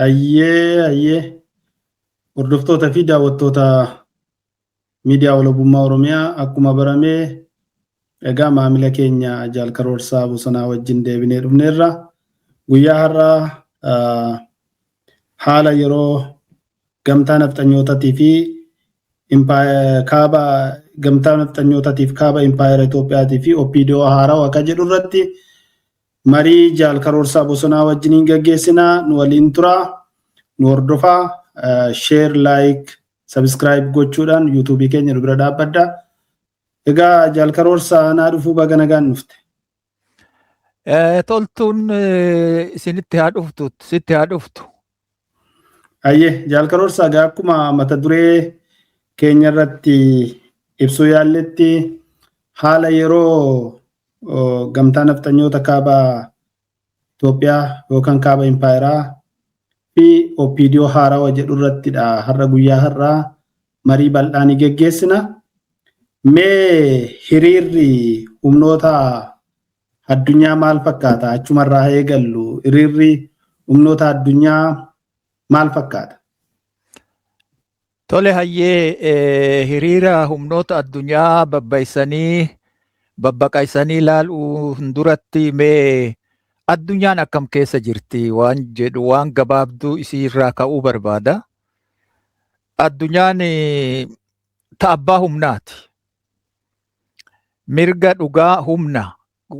Ayyee hordoftoota fi daawwattoota miidiyaa walabummaa Oromiyaa akkuma baramee egaa maamila keenya Jaal Karoorsaa Bosonaa wajjin deebinee dhufneerra. Guyyaa har'aa haala yeroo gamtaa nafxanyootaatii fi kaaba gamtaa nafxanyootaatiif kaaba impaayera Itoophiyaatii fi OPDO haarawaa akka jedhu irratti marii Jaal Karoorsaa Bosonaa wajjiniin gaggeessinaa. Nu waliin turaa, nu hordofaa, share, like, subscribe gochuudhaan YouTube keenya bira dhaabbadhaa. Egaa Jaal Karoorsaa naa dhufuu baga nagaan dhufte. Toltuun isinitti haa dhuftu, sitti haa dhuftu. Ayyee Jaal Karoorsaa egaa akkuma mata duree keenya irratti ibsuu yaalletti haala yeroo gamtaa nafxanyoota kaaba Itoophiyaa yookaan kaaba impaayeraa fi OPDO haarawaa jedhu irrattidha. Har'a guyyaa har'aa marii bal'aa ni geggeessina. Mee hiriirri humnoota addunyaa maal fakkaata? Achumarraa eegallu. Hiriirri humnoota addunyaa maal fakkaata? Tole hayyee hiriira humnoota addunyaa babbaqaysanii ilaaluun duratti mee addunyaan akkam keessa jirti waan jedhu waan gabaabduu isii irraa ka'uu barbaada. Addunyaan abbaa humnaati. Mirga, dhugaa, humna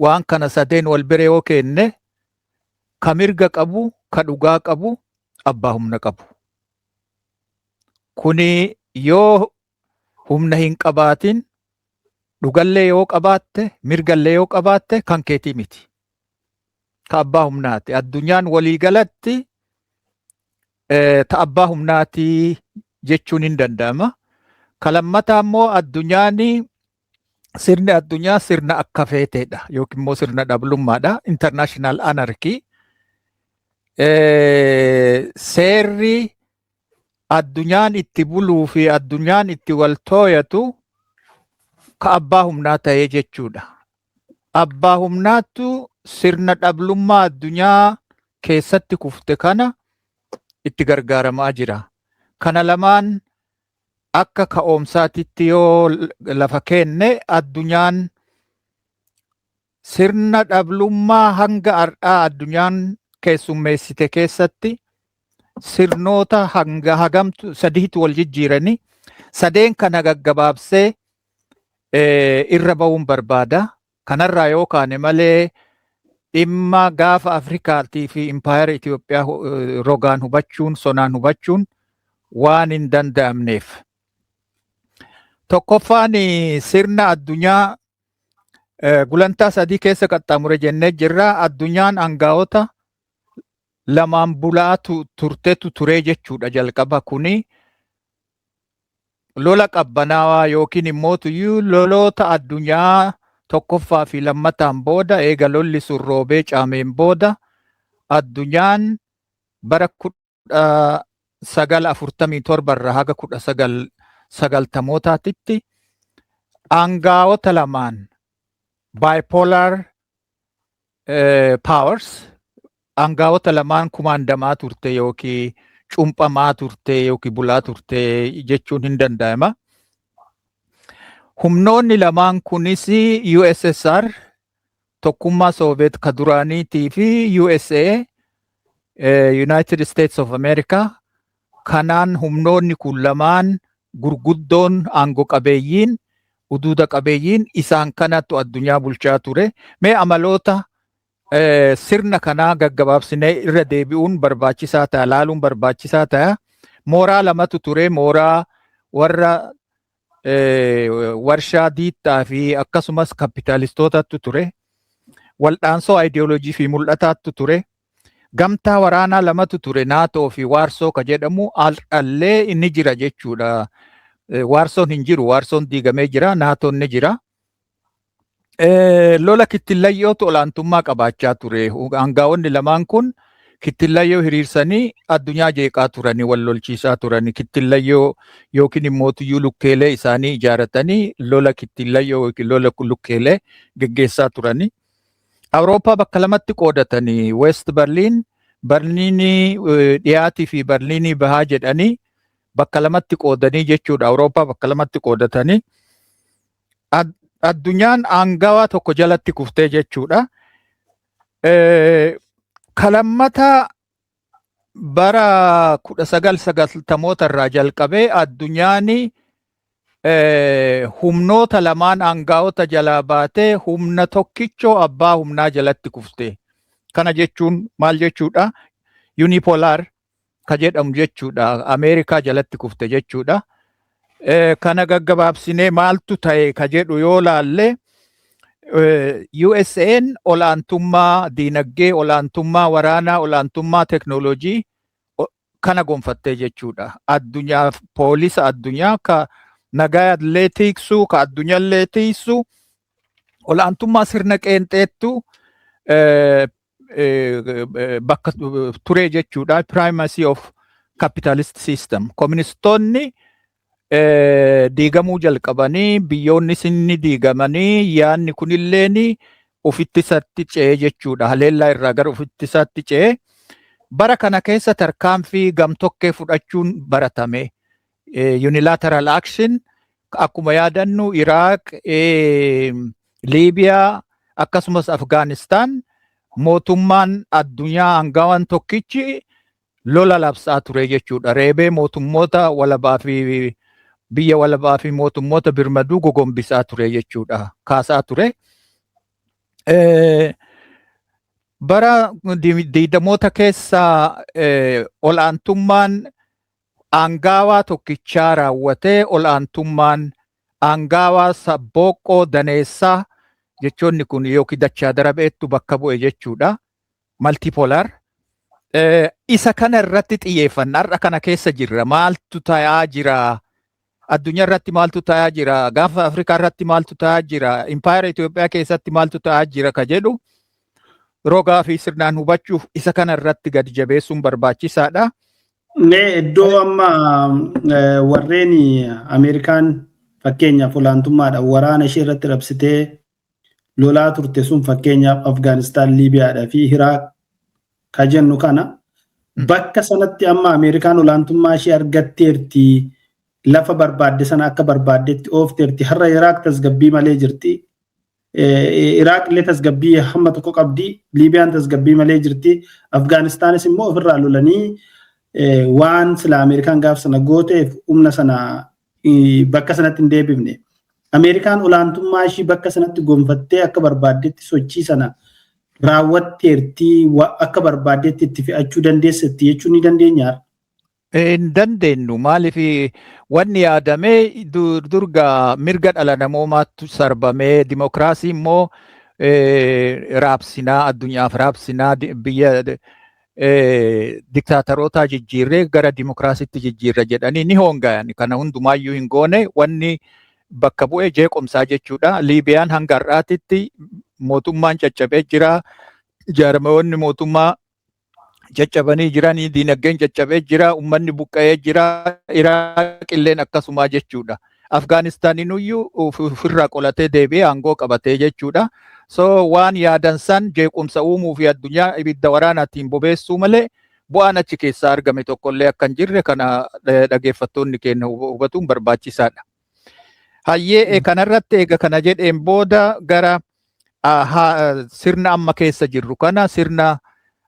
waan kana sadeen wal bira yoo kenne ka mirga qabu, ka dhugaa qabu, abbaa humna qabu. Kuni yoo humna hin qabaatin, dhugallee yoo qabaatte, mirgallee yoo qabaatte kan keetii miti. Ka abbaa humnaati. Addunyaan waliigalatti abbaa humnaati jechuun hin danda'ama. Kalammataa immoo sirni addunyaa sirna akka feeteedha yookiin immoo sirna dhablummaadha. International anarchy. Seerri addunyaan itti buluu fi addunyaan itti wal tooyatu ka abbaa humnaa ta'ee jechuudha. Abbaa humnaatu sirna dhablummaa addunyaa keessatti kufte kana itti gargaaramaa jira. Kana lamaan akka ka'oomsaatitti yoo lafa kenne addunyaan sirna dhablummaa hanga har'aa addunyaan keessummeessite keessatti sirnoota hanga hagamtu sadiitu wal jijjiirani. Sadeen kana gaggabaabsee irra ba'uun barbaada. Kanarraa yoo kaane malee dhimma gaafa Afrikaatii fi impaayera Itoophiyaa rogaan hubachuun, sonaan hubachuun waan hin danda'amneef. Tokkoffaan sirna addunyaa gulantaa sadii keessa qaxxaamure jennee jirra. Addunyaan aangaa'ota lamaan bulaa turtetu turee jechuudha jalqaba. Kuni lola qabbanaawaa yookiin immoo loloota addunyaa tokkoffaa fi lammataan booda eega lolli sun roobee caameen booda addunyaan bara 1947 irraa haga 1990mootaatitti aangaa'ota lamaan bipolar powers aangaa'ota lamaan kumaandamaa turte yookiin cumphamaa turte yookiin bulaa turte jechuun hin danda'ama. Humnoonni lamaan kunis USSR tokkummaa Sooviyeet ka duraaniitii fi USA United States of America. Kanaan humnoonni kun lamaan gurguddoon aangoo qabeeyyiin, uduuda qabeeyyiin isaan kanatu addunyaa bulchaa ture. Mee amaloota sirna kanaa gaggabaabsinee irra deebi'uun barbaachisaa ta'a, laaluun barbaachisaa ta'a. Mooraa lamatu ture. Mooraa warra warshaa diittaa fi akkasumas kapitaalistootatu ture. Waldhaansoo ideoloojii fi mul'ataatu ture. Gamtaa waraanaa lamatu ture. Naatoo fi Waarsoo ka jedhamu allee inni jira jechuudha. Waarsoon hin jiru. Waarsoon diigamee jira. Naatoon ni jira. Lola kittillayyootu olaantummaa qabaachaa ture. Aangaa'onni lamaan kun kittillayyoo hiriirsanii addunyaa jeeqaa turanii wal lolchiisaa turanii kittillayyoo yookiin immoo lukkeelee isaanii ijaaratanii lola kittillayyoo yookiin lola lukkeelee geggeessaa turanii. Awurooppaa bakka lamatti qoodatanii West Berlin Berliinii dhiyaatii fi Berliinii bahaa jedhanii bakka lamatti qoodanii jechuudha. Awurooppaa bakka lamatti qoodatanii addunyaan aangawaa tokko jalatti kuftee jechuudha. Kalammata bara 1990 irraa jalqabee addunyaan humnoota lamaan aangawoota jalaa baatee humna tokkichoo abbaa humnaa jalatti kufte. Kana jechuun maal jechuudha? Unipolar ka jedhamu jechuudha. Ameerikaa jalatti kufte jechuudha. Kana gaggabaabsinee maaltu ta'e ka jedhu yoo laalle USA'n olaantummaa diinagdee, olaantummaa waraanaa, olaantummaa teknoolojii kana gonfattee jechuudha. Addunyaa poolisa addunyaa ka nagaa illee tiksu, ka addunyaa illee tiksu, olaantummaa sirna qeenxeettu bakka ture jechuudha. Primacy of capitalist system. Koministoonni diigamuu jalqabanii, biyyoonni sinni diigamanii, yaanni kunilleeni ufittisatti ce'ee jechuudha. Haleellaa irraa gara ufittisatti ce'ee. Bara kana keessa tarkaanfii gamtokkee fudhachuun baratame. Unilateral action akkuma yaadannu Iraaq, Liibiyaa akkasumas Afgaanistaan mootummaan addunyaa aangawaan tokkichi lola labsaa ture jechuudha. Reebee mootummoota walabaa fi biyya walabaa fi mootummoota birmaduu gogombisaa ture jechuudha. Kaasaa ture. Bara diidamoota keessa olaantummaan aangawaa tokkichaa raawwatee olaantummaan aangawaa sabbooqqoo daneessaa jechoonni kun yookiin dachaa darabeettu bakka bu'e jechuudha. Multipolar. Isa kana irratti xiyyeeffannaa har'a kana keessa jirra. Maaltu ta'aa jira? Addunyaa irratti maaltu ta'aa jira? Gaafa Afrikaa irratti maaltu ta'aa jira? Impaayera Itoophiyaa keessatti maaltu ta'aa jira ka jedhu rogaa fi sirnaan hubachuuf isa kana irratti gadi jabeessuun barbaachisaadha. Mee iddoo amma warreen Ameerikaan fakkeenyaaf olaantummaadhaan waraana ishee irratti rabsitee lolaa turte sun fakkeenyaaf Afgaanistaan, Liibiyaadhaa fi Iraaq ka jennu kana bakka sanatti amma Ameerikaan olaantummaa ishee argatteerti, lafa barbaadde sana akka barbaaddetti oofteerti. Har'a Iraaq tasgabbii malee jirti. Iraaq illee tasgabbii hamma tokko qabdi. Liibiyaan tasgabbii malee jirti. Afgaanistaanis immoo ofirraa lolanii waan sila Ameerikaan gaaf sana gooteef humna sana bakka sanatti hin deebifne. Ameerikaan olaantummaa ishii bakka sanatti gonfattee akka barbaaddetti sochii sana raawwatteerti, akka barbaaddetti itti fe'achuu dandeessetti jechuun ni dandeenya. Hin dandeenyu. Maaliif wanni yaadamee durga mirga dhala namoomaatu sarbamee dimokiraasii immoo raabsinaa, addunyaaf raabsinaa, biyya diktaataroota jijjiirree gara dimokiraasiitti jijjiirra jedhanii ni hoongayan. Kana hundumaayyuu hin goone. Wanni bakka bu'ee jeequmsaa jechuudha. Liibiyaan hanga har'aatitti mootummaan caccabee jira. Jaarmayoonni mootummaa caccabanii jiranii, diinagdeen caccabee jira, uummanni buqqa'ee jira. Iraaq illeen akkasuma jechuudha. Afgaanistaaninuyyuu ofirraa qolatee deebi'ee aangoo qabatee jechuudha. So waan yaadan san jeequmsa uumuu fi addunyaa ibidda waraanaatiin bobeessuu malee bu'aan achi keessaa argame tokkollee akka hin jirre kana dhaggeeffattoonni keenya hubatuun barbaachisaadha. Hayyee kanarratti eega kana jedheen booda gara sirna amma keessa jirru kana sirna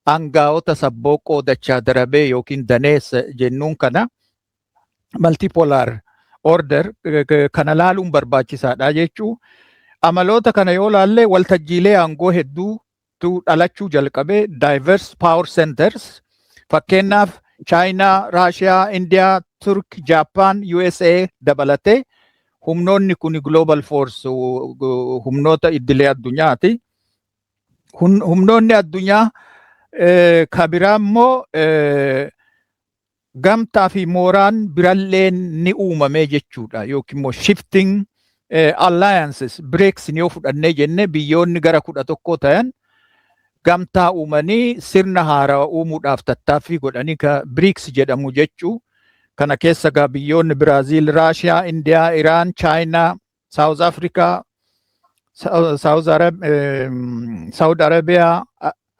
aangaa'ota sabbooqqoo dachaa darabee yookiin daneessa jennuun kana multipolar order kana laaluun barbaachisaadha jechuu. Amaloota kana yoo laalle waltajjiilee aangoo hedduutu dhalachuu jalqabee diverse power centers fakkeenyaaf Chaayinaa, Raashiyaa, Indiyaa, Turk, Jaappaan, USA dabalatee humnoonni kun global force humnoota iddilee addunyaati. Humnoonni addunyaa ka biraa immoo gamtaa fi mooraan birallee ni uumamee jechuudha. Yookiin immoo shifting alliances, BRICS yoo fudhannee jenne biyyoonni gara 11 ta'an gamtaa uumanii sirna haaraa uumuudhaaf tattaaffii godhanii ka BRICS jedhamu jechuu. Kana keessa gaa biyyoonni Biraazil, Raashiyaa, Indiyaa, Iraan, Chaayinaa, South Africa, Saudi Arabia,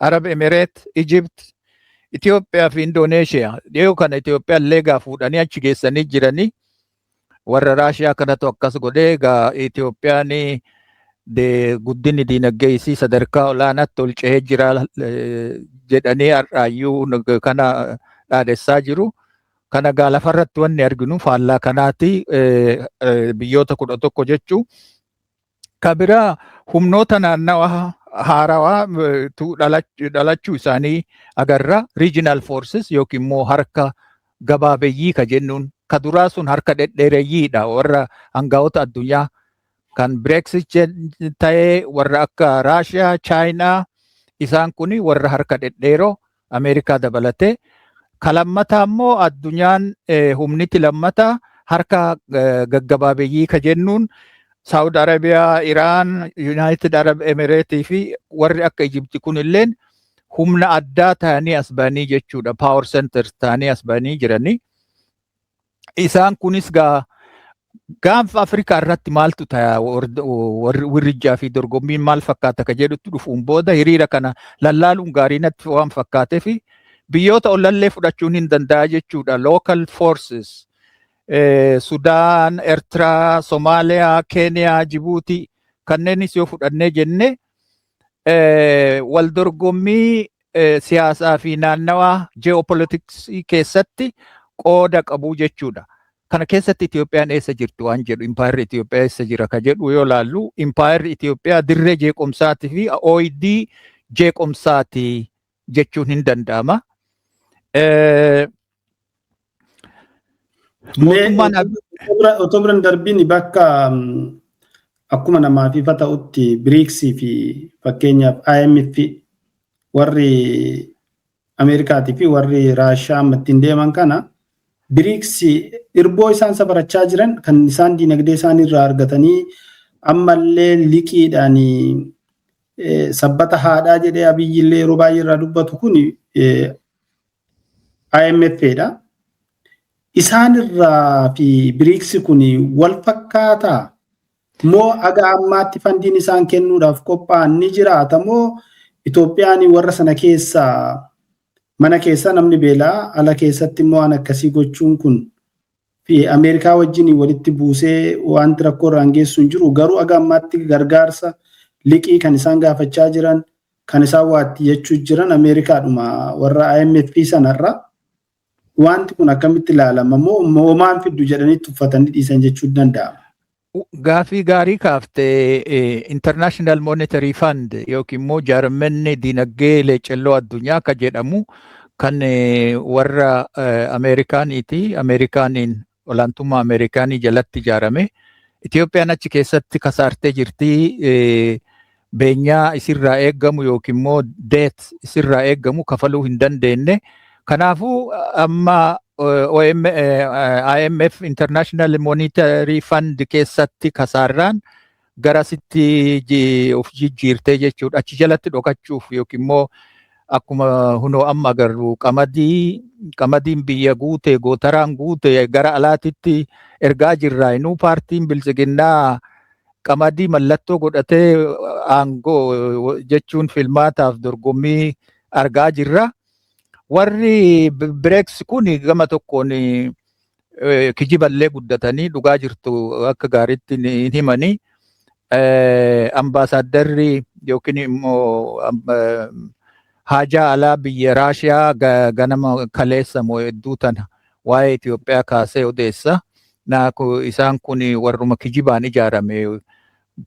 Arab Emirates, Egypt, Itoophiyaa fi Indoneeshiyaa dhiyoo kana Itoophiyaa illee gaa fuudhanii achi geessanii jiranii warra Raashiyaa kanatu akkas godhee egaa Itoophiyaan guddinni diinagdee isii sadarkaa olaanaatti ol ce'ee jira jedhanii har'aayyuu kana dhaadessaa jiru. Kana gaa lafarratti wanni arginu faallaa kanaati biyyoota 11 jechuu. Kabiraa humnoota naannawaa haarawaa dhalachuu isaanii agarra. Regional forces yookiin immoo harka gabaabeeyyii ka jennuun ka duraa sun harka dhedheereyyiidha warra hangafoota addunyaa kan Brexit ta'ee warra akka Raashiyaa, Chaayinaa isaan kuni warra harka dhedheeroo Ameerikaa dabalatee. Ka lammataa immoo addunyaan humniti lammataa harka gaggabaabeeyyii ka jennuun Saudi Arabiyaa, Iraan, United Arab Emirates fi warri akka Egypt kun illeen humna addaa ta'anii as ba'anii jechuudha. Power centers ta'anii as ba'anii jiranii. Isaan kunis gaanfa Afrikaa irratti maaltu ta'a wirrijjaa fi dorgommiin maal fakkaata ka jedhutti dhufuun booda hiriira kana lallaaluun gaarii natti waan fakkaatee fi biyyoota ollallee fudhachuun hin danda'a jechuudha. Local forces. Sudaan, Eertiraa, Somaaliyaa, Keeniyaa, Jibuutii kanneenis yoo fudhannee jenne wal dorgommii siyaasaa fi naannawaa geopolitiksii keessatti qooda qabu jechuudha. Kana keessatti Itoophiyaan eessa jirti waan jedhu impaayirri Itoophiyaa eessa jira ka jedhu yoo laallu impaayirri Itoophiyaa dirree jeequmsaatii fi ooyidii jeequmsaati jechuun hin danda'ama. Otoo biran darbiin bakka akkuma namaaf ifa ta'utti BRICS fi fakkeenyaaf IMF warri Ameerikaatii fi warri Raashiyaa ammattiin deeman kana BRICS irboo isaan safarachaa jiran kan isaan diinagdee isaanii irraa argatanii ammallee liqiidhaan sabbata haadhaa jedhee Abiyyi illee yeroo baay'ee irraa dubbatu kun IMF'dha. Isaan irraa fi BRICS kun wal fakkaataa moo aga ammaatti fandiin isaan kennuudhaaf qophaa'an ni jiraata moo Itoophiyaan warra sana keessaa mana keessa namni beelaa ala keessatti immoo waan akkasii gochuun kun fi Ameerikaa wajjin walitti buusee wanti rakkoo irraan geessu hin jiru. Garuu aga ammaatti gargaarsa liqii kan isaan gaafachaa jiran kan isaan waatti jechuu jiran Ameerikaadhuma warra IMF sanarra. Wanti kun akkamitti ilaalama moo maan fiddu jedhanii tuffatanii dhiisan jechuu danda'ama. Gaafii gaarii kaaftee International Monetary Fund yookiin immoo jaarmanni diinagdee leecelloo addunyaa ka jedhamu kan warra Ameerikaaniiti. Ameerikaaniin olaantummaa Ameerikaanii jalatti ijaarame. Itoophiyaan achi keessatti kasaartee jirti. Beenyaa isirraa eeggamu yookiin immoo deet isirraa eeggamu kafaluu hin dandeenye. Kanaafuu amma IMF International Monetary Fund keessatti kasaarraan garasitti of jijjiirtee jechuudha. Achi jalatti dhokachuuf yookiin immoo akkuma hunoo amma agarru qamadiin biyya guute gootaraan guute gara alaatitti ergaa jirra. Inuu paartiin bilchiginnaa qamadii mallattoo godhatee aangoo jechuun filmaataaf dorgommii argaa jirra. Warri BRICS kun gama tokkoon kijiballee guddatanii dhugaa jirtu akka gaariitti hin himanii. Ambaasaaddarri yookiin immoo haajaa alaa biyya Raashiyaa ganama kaleessa moo hedduu tana waa'ee Itoophiyaa kaasee odeessa. Isaan kun warruma kijibaan ijaarame.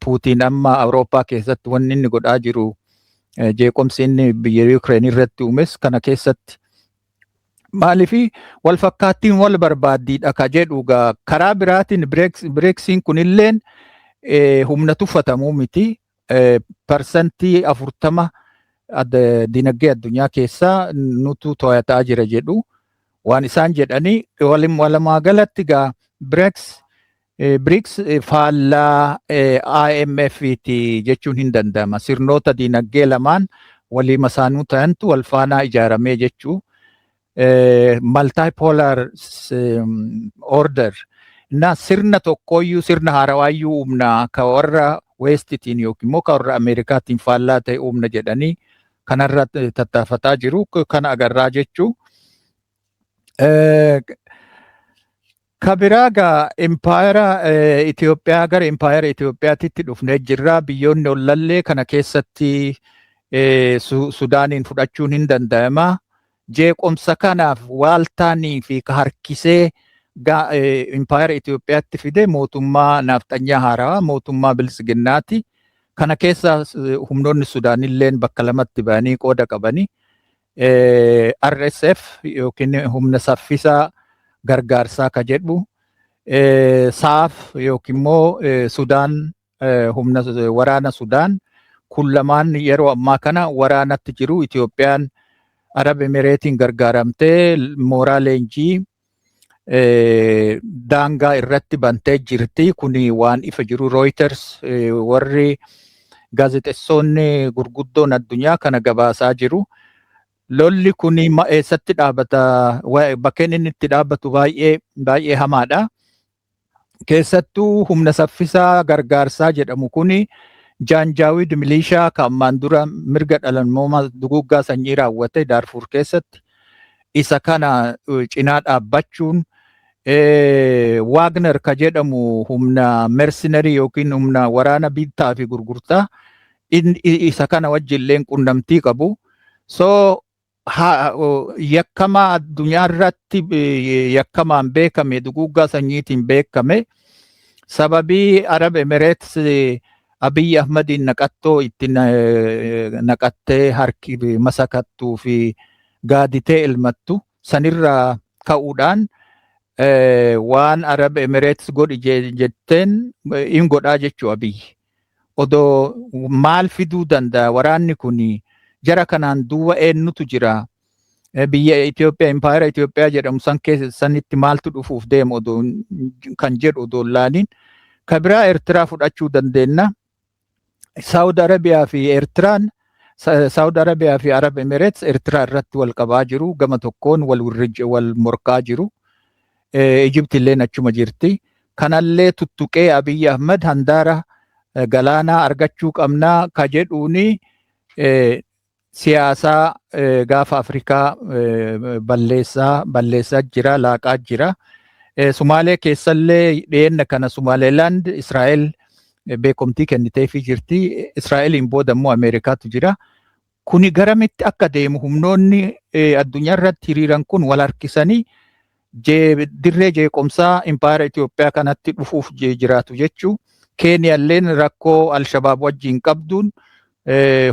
Puutiin amma Awurooppaa keessatti wanni inni godhaa jiru jeequmsi inni biyya Ukraine irratti uumes kana keessatti maaliifi wal fakkaattiin wal barbaaddiidha ka jedhu karaa biraatiin BRICSiin kunilleen humna tuffatamuu miti. Parsantii 40 dinagdee addunyaa keessaa nutu to'ataa jira jedhu waan isaan jedhanii walumaa galatti BRICS faallaa IMF'ti jechuun hin danda'ama. Sirnoota dinagdee lamaan walii masaanuu ta'antu wal faanaa ijaaramee jechuu. Multipolar order. Sirna tokkoyyuu sirna haarawaayyuu humna ka warra Westitiin yookiin immoo ka warra Ameerikaatiin faallaa ta'e humna jedhanii kanarra tattaafataa jiru kana agarraa jechuu. Kabiraagaa impaayera Itoophiyaa gara impaayera Itoophiyaatitti dhufnee jirra. Biyyoonni ollallee kana keessatti Sudaaniin fudhachuun hin danda'ama. Jeequmsa kanaaf waaltaanii fi harkisee impaayera Itoophiyaatti fide mootummaa nafxanyaa haarawaa mootummaa bilisiginnaati. Kana keessa humnoonni Sudaanilleen bakka lamatti ba'anii qooda qabanii. RSF yookiin humna saffisaa gargaarsaa ka jedhu SAF yookiin immoo Sudaan humna waraana Sudaan kun lamaan yeroo ammaa kana waraanatti jiru. Itoophiyaan Arab Emireetiin gargaaramtee mooraa leenjii daangaa irratti bantee jirti. Kuni waan ifa jiru. Reuters warri gaazexeessonni gurguddoon addunyaa kana gabaasaa jiru. Lolli kuni eessatti dhaabata? Bakkeen inni itti dhaabatu baay'ee hamaadha. Keessattuu humna saffisaa gargaarsaa jedhamu kuni Jaanjaawid milishaa kan ammaan dura mirga dhala duguggaa sanyii raawwate Daarfur keessatti isa kana cinaa dhaabbachuun Wagner ka jedhamu humna mercenary yookiin humna waraana bittaa fi gurgurtaa isa kana wajjilleen qunnamtii qabu. So yakkamaa addunyaa irratti yakkamaan beekame duguggaa sanyiitiin beekame sababii Arab Emirates Abiy Ahmediin naqattoo itti naqattee harki masakattuu fi gaaditee ilmattu sanirraa ka'uudhaan waan Arab Emirates godhi jetteen in godhaa jechuu Abiy. Odoo maal fiduu danda'a waraanni kuni? Jara kanaan duuba eenyutu jira? Biyya Itoophiyaa impaayera Itoophiyaa jedhamu san keessa sanitti maaltu dhufuuf deema odoo kan jedhu odoo laaliin. Kabiraa Eertiraa fudhachuu dandeenya. Saawud Arabiyaa fi Eertiraan Saawud Arabiyaa fi Arab Emirates Eertiraa irratti wal qabaa jiru. Gama tokkoon wal morkaa jiru. Ijipti illee achuma jirti. Kanallee tuttuqee Abiy Ahmed handaara galaanaa argachuu qabnaa ka jedhuuni siyaasaa gaafa Afrikaa balleessaa jira, laaqaa jira. Sumaalee keessallee dhiyeenna kana Sumaaleeland Israa'el beekomtii kenniteefii jirti. Israa'eliin booda immoo Ameerikaatu jira. Kuni garamitti akka deemu humnoonni addunyaa irratti hiriiran kun wal harkisanii dirree jeequmsaa impaayera Itoophiyaa kanatti dhufuuf jiraatu jechuu. Keeniyaalleen rakkoo Alshabaab wajjin qabduun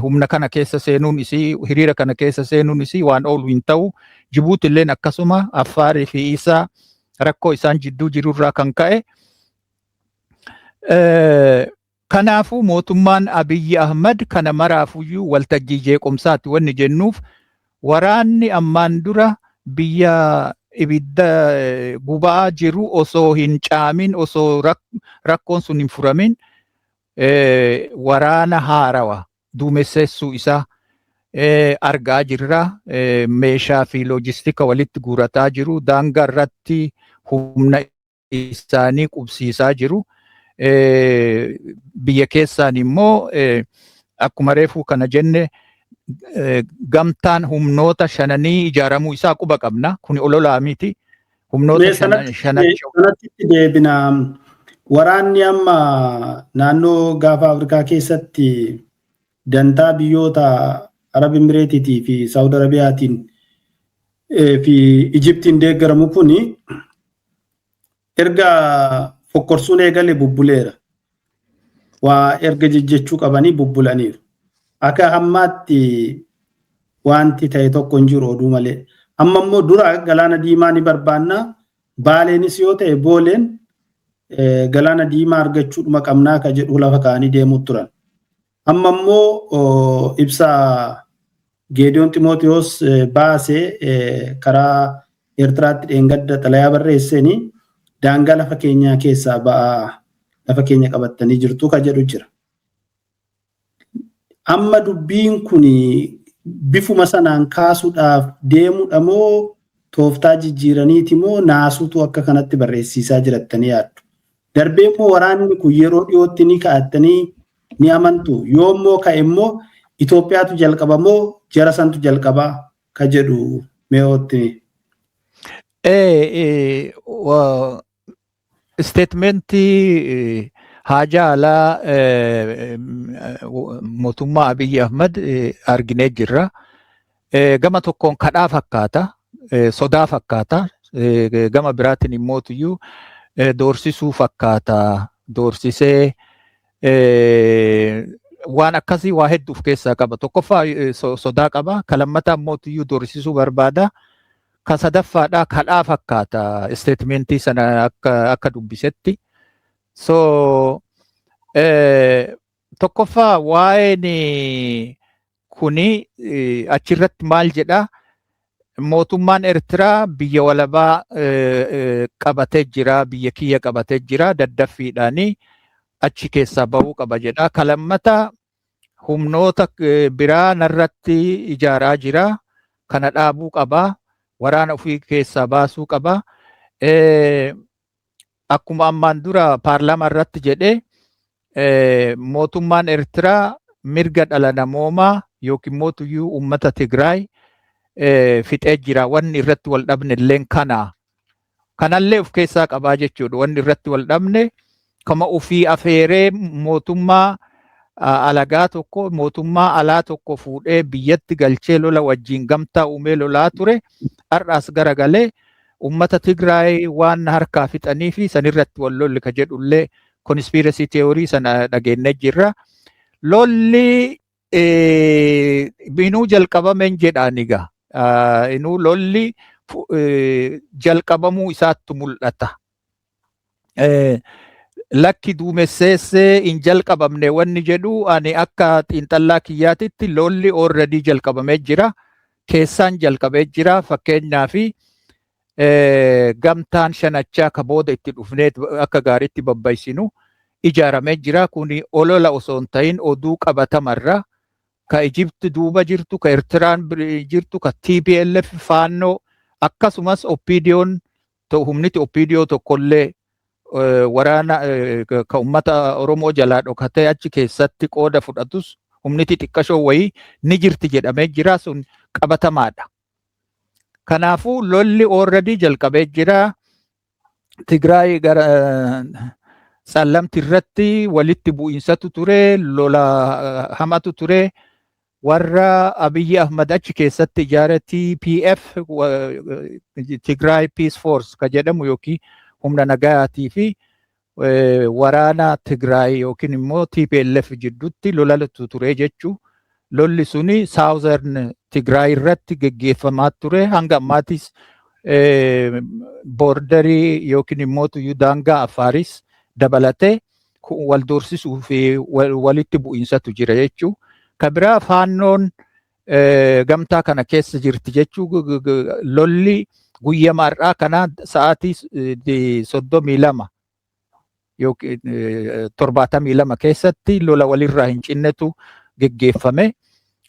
humna kana keessa seenuun isii hiriira kana keessa seenuun isii waan oolu hin ta'u. Jibuutilleen akkasuma Affaarii fi Isaa rakkoo isaan jidduu jirurraa kan ka'e. Kanaafuu mootummaan Abiy Ahmed kana maraafuyyuu waltajjii jeequmsaati wanni jennuuf waraanni ammaan dura biyya ibidda gubaa jiru osoo hin caamin osoo rakkoon sun hin furamin waraana haarawa duumesseessuu isaa argaa jirra. Meeshaa fi loojistika walitti guurataa jiru. Daangaa irratti humna isaanii qubsiisaa jiru. Biyya keessaan immoo akkuma reefuu kana jenne gamtaan humnoota shananii ijaaramuu isaa quba qabna. Kuni ololaa miti. Humnoota sanatti deebina. Waraanni amma naannoo gaafa Afrikaa keessatti dantaa biyyoota Arab Emireetiitii fi Saawud Arabiyaatiin fi Ijiptiin deeggaramu kuni erga fokkorsuun eegale bubbuleera. Waa erga jechuu qabanii bubbulaniiru. Akka ammaatti wanti ta'e tokko hin jiru oduu malee. Amma immoo dura galaana diimaa ni barbaanna. Baaleenis yoo ta'e booleen galaana diimaa argachuudhuma qabnaa ka jedhu lafa kaanii deemuu turan. Amma immoo ibsa Geediyoon Ximootiyoos baasee karaa Eertiraatti dheengadda xalayaa barreessanii daangaa lafa keenyaa keessaa ba'aa lafa keenya qabattanii jirtu ka jedhu jira. Amma dubbiin kuni bifuma sanaan kaasuudhaaf deemudha moo tooftaa jijjiiraniiti moo naasuutu akka kanatti barreessisaa jirattanii yaaddu? Darbee immoo waraanni kun yeroo dhiyootti ni ka'attanii ni amantu. Yoo immoo ka'e immoo Itoophiyaatu jalqaba moo jara santu jalqaba ka jedhu mee'ootti. Statementii haja alaa mootummaa Abiy Ahmad arginee jirra. Gama tokkoon kadhaa fakkaata, sodaa fakkaata. Gama biraatiin immootiyyuu doorsisuu fakkaata. Doorsisee waan akkasii waa hedduu of keessaa qaba. Tokkoffaa sodaa qaba. Ka lammataa immootiyyuu doorsisuu barbaada. Ka sadaffaadhaa kadhaa fakkaata statementii sana akka dubbisetti. So tokkoffaa waa'een kuni achirratti maal jedha? Mootummaan Eertiraa biyya walabaa qabatee jira, biyya kiyya qabatee jira, daddaffiidhaanii achi keessaa bahuu qaba jedha. Ka lammataa humnoota biraa narratti ijaaraa jira, kana dhaabuu qaba. Waraana ofii keessaa baasuu qaba. Akkuma ammaan dura paarlaamaa irratti jedhee mootummaan Eertiraa mirga dhala namoomaa yookiin mootuyyuu uummata Tigraay fixee jira. Wanni irratti wal dhabne illeen kana. Kanallee of keessaa qabaa jechuudha. Wanni irratti wal dhabne kama ofii afeeree mootummaa alagaa tokko, mootummaa alaa tokko fuudhee biyyatti galchee lola wajjin gamtaa uumee lolaa ture. Har'aas garagalee uummata Tigraay waan harkaa fixanii fi sanirratti wal lolli ka jedhullee conspiracy theory sana dhageenye jirra. Lolli inuu jalqabameen jedhaan egaa. Inuu lolli jalqabamuu isaatti mul'ata. Lakki duumesseessee hin jalqabamne wanni jedhu ani akka xiinxallaa kiyyaatitti lolli already jalqabamee jira. Keessaan jalqabee jira. Fakkeenyaa fi gamtaan shanachaa ka booda itti dhufnee akka gaariitti babbaysinu ijaaramee jira. Kuni olola osoo hin ta'in oduu qabatamarra ka Ijipti duuba jirtu, ka Eertiraan jirtu, ka TPLF faannoo akkasumas Oppiidiyoon humniti Oppiidiyoo tokkollee waraana ka uummata Oromoo jalaa dhokatee achi keessatti qooda fudhatus humniti xiqqashoo wayii ni jirti jedhamee jira. Sun qabatamaadha. Kanaafuu lolli already jalqabee jira. Tigraay gara Sallamti irratti walitti bu'insatu ture, lola hamatu ture. Warra Abiy Ahmad achi keessatti ijaare TPF Tigraay Peace Force ka jedhamu yookiin humna nagayaatii fi waraana Tigraay yookiin immoo TPLF jidduutti lolatu ture jechuu. Lolli suni Southern Tigraay irratti geggeeffamaa ture. Hanga ammaatis boordarii yookiin immoo daangaa Afaaris dabalatee wal doorsisuu fi walitti bu'insatu jira jechuu. Ka biraa faannoon gamtaa kana keessa jirti jechuu. Lolli guyyaa har'aa kana sa'aatii 32 yookiin 72 keessatti lola walirraa hin cinnetu geggeeffame.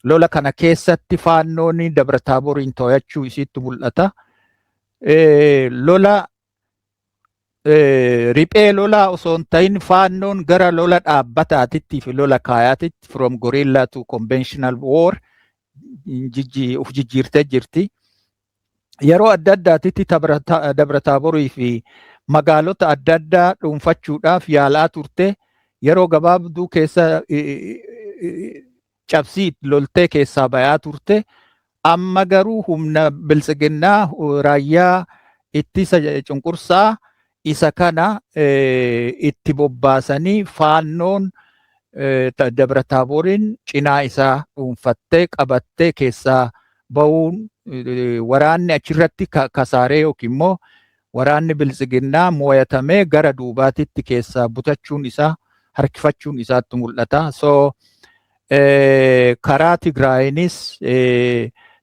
Lola kana keessatti faannoon Dabra-Taaboriin to'achuu isiitti mul'ata. Lola riphee lolaa osoo hin ta'in faannoon gara lola dhaabbataatitti fi lola kaayaatitti from gorilla to conventional war uf jijjiirtee jirti. Yeroo adda addaatitti Dabra-Taaborii fi magaalota adda addaa dhuunfachuudhaaf yaalaa turte. Yeroo gabaabduu keessa cabsii loltee keessaa bayaa turte. Amma garuu humna biltsiginnaa raayyaa ittisa cunqursaa isa kana itti bobbaasanii faannoon Dabra-Taaboriin cinaa isaa dhuunfattee qabattee keessaa bahuun waraanni achirratti kasaaree yookiin immoo waraanni biltsiginnaa moo'atamee gara duubaatitti keessaa butachuun isaa harkifachuun isaatti mul'ata. So karaa Tigraayinis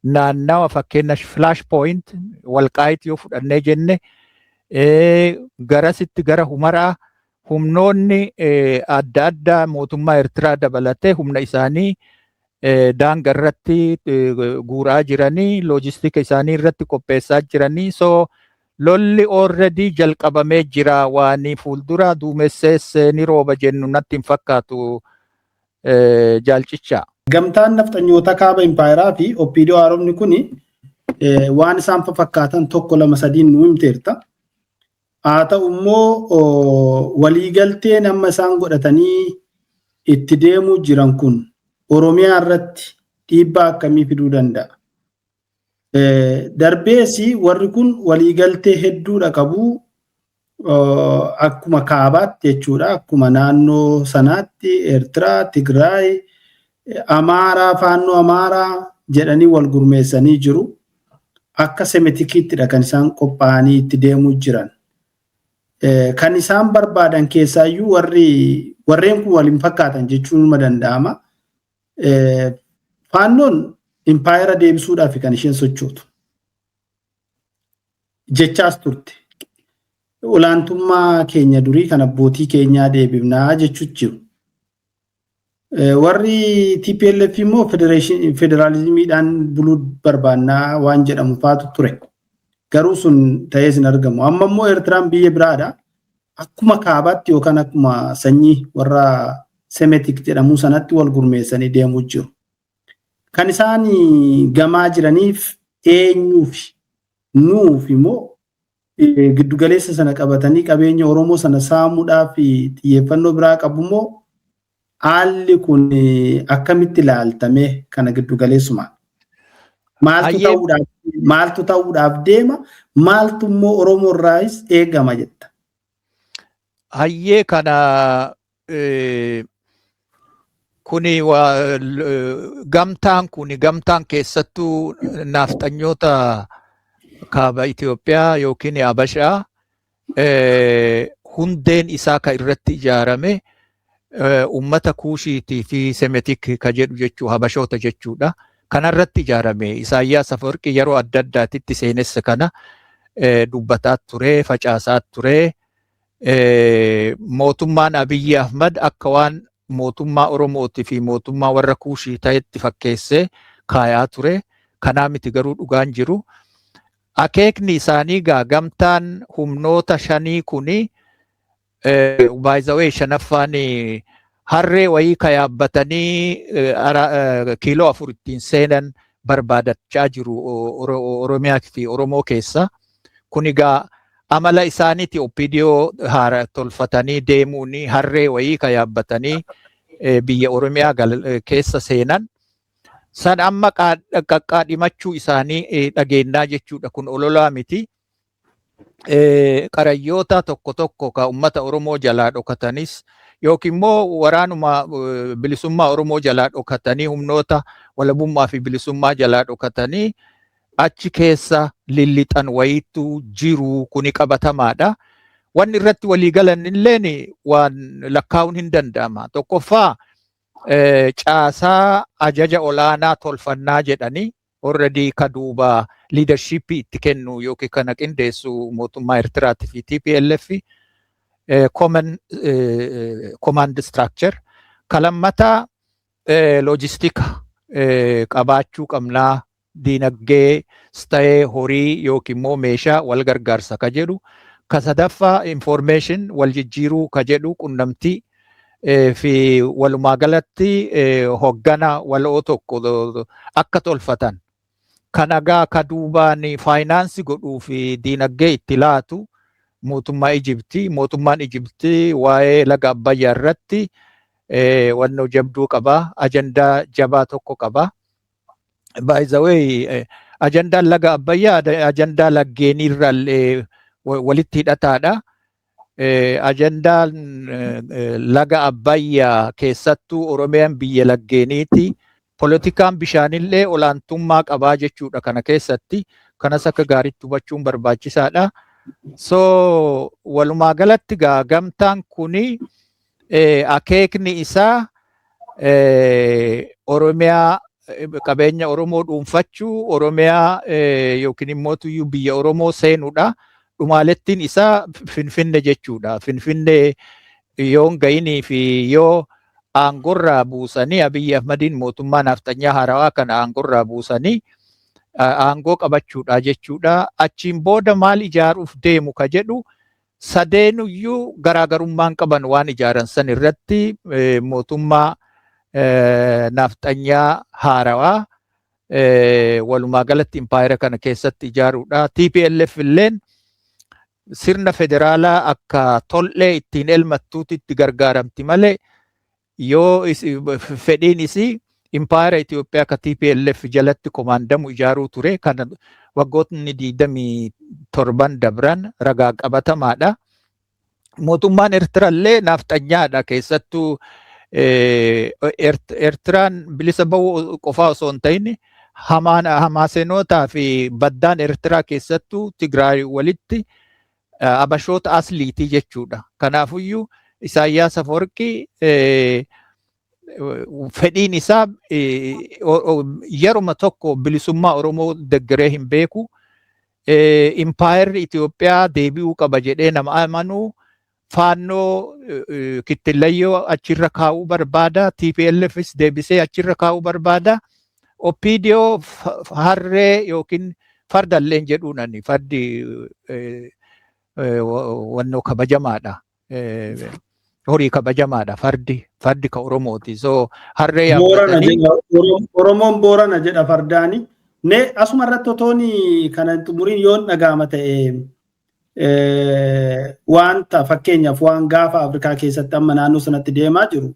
naannawa fakkeenya flash point Walqaayit yoo fudhannee jenne garasitti gara Humaraa humnoonni adda addaa mootummaa Eertiraa dabalatee humna isaanii daangaa irratti guuraa jiranii, loojistika isaanii irratti qopheessaa jiranii. So lolli already jalqabamee jira. Waan fuuldura duumessees ni rooba jennu natti hin fakkaatu jaalchicha. Gamtaan nafxanyoota kaaba impaayeraa fi OPDO haaromni kuni waan isaan fakkaatan tokko lama sadiin nu himteerta. Haa ta'u immoo waliigalteen amma isaan godhatanii itti deemuu jiran kun Oromiyaa irratti dhiibbaa akkamii fiduu danda'a? Darbeesi warri kun waliigaltee hedduudha qabu. Akkuma kaabaatti jechuudha. Akkuma naannoo sanaatti Eertiraa, Tigraay, Amaaraa, Faannoo Amaaraa jedhanii wal gurmeessanii jiru. Akka semetikiittidha kan isaan qophaa'anii itti deemuu jiran. Kan isaan barbaadan keessaayyuu warreen kun waliin fakkaatan jechuun ma danda'ama. Faannoon impaayera deebisuudhaaf kan isheen sochootu. Jechaas turte. Olaantummaa keenya durii kan abbootii keenyaa deebifnaa jechuutu jiru. Warri TPLF immoo federaalizimiidhaan buluu barbaannaa waan jedhamu faatu ture. Garuu sun ta'ee hin argamu. Amma immoo Eertiraan biyya biraadha. Akkuma kaabaatti yookaan akkuma sanyii warra semetik jedhamu sanatti wal gurmeessanii deemuu jiru. Kan isaan gamaa jiraniif eenyuuf nuuf immoo giddugaleessa sana qabatanii qabeenya Oromoo sana saamuudhaaf xiyyeeffannoo biraa qabu immoo haalli kun akkamitti ilaaltame kana giddugaleessuma. Maaltu ta'uudhaaf deema? Maaltu immoo Oromoo irraas eegama jetta? Hayyee kana kuni gamtaan keessattuu nafxanyoota kaaba Itoophiyaa yookiin Habashaa hundeen isaa ka irratti ijaarame ummata Kuushiitii fi Semetik ka jedhu jechuu Habashoota jechuudha. Kanarratti ijaarame Isaayyaas Afwerqii yeroo adda addaatitti seenessa kana dubbataa ture, facaasaa ture. Mootummaan Abiyyi Ahmad akka waan mootummaa Oromootii fi mootummaa warra Kuushii ta'etti fakkeessee kaayaa ture. Kanaa miti garuu dhugaan jiru. Akeekni isaanii gamtaan humnoota shanii kuni baay'izawee shanaffaan harree wayii ka yaabbatanii kiiloo 4 ittiin seenan barbaadachaa jiru Oromiyaa fi Oromoo keessa. Kuni amala isaaniiti OPDO haara tolfatanii deemuun harree wayii ka yaabbatanii biyya Oromiyaa keessa seenan. San amma qaqqaadhimachuu isaanii dhageennaa jechuudha. Kun ololaa miti. Qarayyoota tokko tokko ka ummata Oromoo jalaa dhokatanis yookiin immoo waraanuma bilisummaa Oromoo jalaa dhokatanii humnoota walabummaa fi bilisummaa jalaa dhokatanii achi keessa lillixan wayiitu jiru kuni qabatamaadha. Wanni irratti waliigalan illeen waan lakkaa'uun hin danda'ama. Tokkoffaa caasaa ajaja olaanaa tolfannaa jedhanii already ka duuba leadership itti kennu yookiin kana qindeessu mootummaa Eertiraatii fi TPLF command structure. Kalammata logistika qabaachuu qabnaa diinagdee ta'ee horii yookiin immoo meeshaa wal gargaarsa ka jedhu. Ka sadaffaa information wal jijjiiruu ka jedhu qunnamtii fi walumaa galatti hoggana waloo tokko akka tolfatan. Kanagaa ka duubaan faayinaansi godhuu fi diinagdee itti laatu mootummaa Ijiptii. Mootummaan Ijiptii waa'ee laga Abbayyaa irratti wannoo jabduu qaba. Ajandaa jabaa tokko qaba. By the way, ajandaan laga Abbayyaa ajandaa laggeenii irraallee walitti hidhataadha. Ajandaan laga Abbayyaa keessattuu Oromiyaan biyya laggeeniiti. Politikaan bishaanillee olaantummaa qabaa jechuudha kana keessatti. Kanas akka gaariitti hubachuun barbaachisaadha. So walumaa galatti gamtaan kuni akeekni isaa Oromiyaa qabeenya Oromoo dhuunfachuu, Oromiyaa yookiin immoo biyya Oromoo seenuudha. Dhumaalettiin isaa Finfinnee jechuudha. Finfinnee yoo ga'inii fi yoo aangorraa buusanii Abiyyi Ahmadiin mootummaa nafxanyaa haarawaa kana aangorraa buusanii aangoo qabachuudha jechuudha. Achiin booda maal ijaaruuf deemu ka jedhu sadeenuyyuu garaagarummaan qaban waan ijaaran san irratti mootummaa nafxanyaa haarawaa walumaa galatti impaayera kana keessatti ijaaruudha. TPLF illeen sirna federaalaa akka tol'ee ittiin elmattuutti itti gargaaramti malee yoo fedhiin isii impaayera Itoophiyaa akka TPLF jalatti komaandamu ijaaruu ture. Kana waggootni 27 dabran ragaa qabatamaadha. Mootummaan Eertiraallee nafxanyaadha. Keessattuu Eertiraan bilisa bahuu qofaa osoo hin ta'in Hamaaseenootaa fi baddaan Eertiraa keessattuu Tigraay walitti abashoota asliitii jechuudha. Kanaafuyyuu Isaayyaas Afwerqii fedhiin isaa yeruma tokko bilisummaa Oromoo deeggaree hin beeku. Impaayerri Itoophiyaa deebi'uu qaba jedhee nama amanuu faannoo kittillayyoo achirra kaa'uu barbaada. TPLFs deebisee achirra kaa'uu barbaada. Oppiidiyoo harree yookiin fardalleen jedhuunani fardi wannoo kabajamaadha. Horii kabajamaadha fardi ka Oromooti. So harree yaabbatanii Oromoon Boorana jedha fardaani. Ne asuma irratti otooni kana xumuriin yoon dhagaama ta'e wanta fakkeenyaaf waan gaafa Afrikaa keessatti amma naannoo sanatti deemaa jiru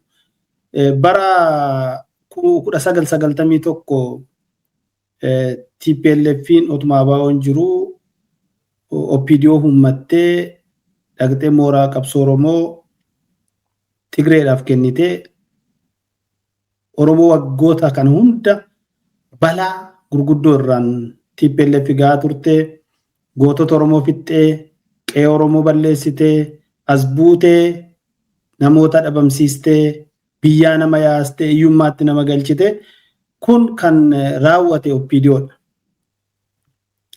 bara 1991 TPLFin otuma baa'oon jiru Oppiidiyoo hummattee dhaqxee mooraa qabsoo Oromoo Tigreedhaaf kennitee Oromoo waggoota kana hunda balaa gurguddoo irraan TPLF gaa turte. Gootota Oromoo fixxee qe'ee Oromoo balleessitee as buutee namoota dhabamsiistee biyyaa nama yaastee iyyummaatti nama galchite. Kun kan raawwate Oppiidiyoodha.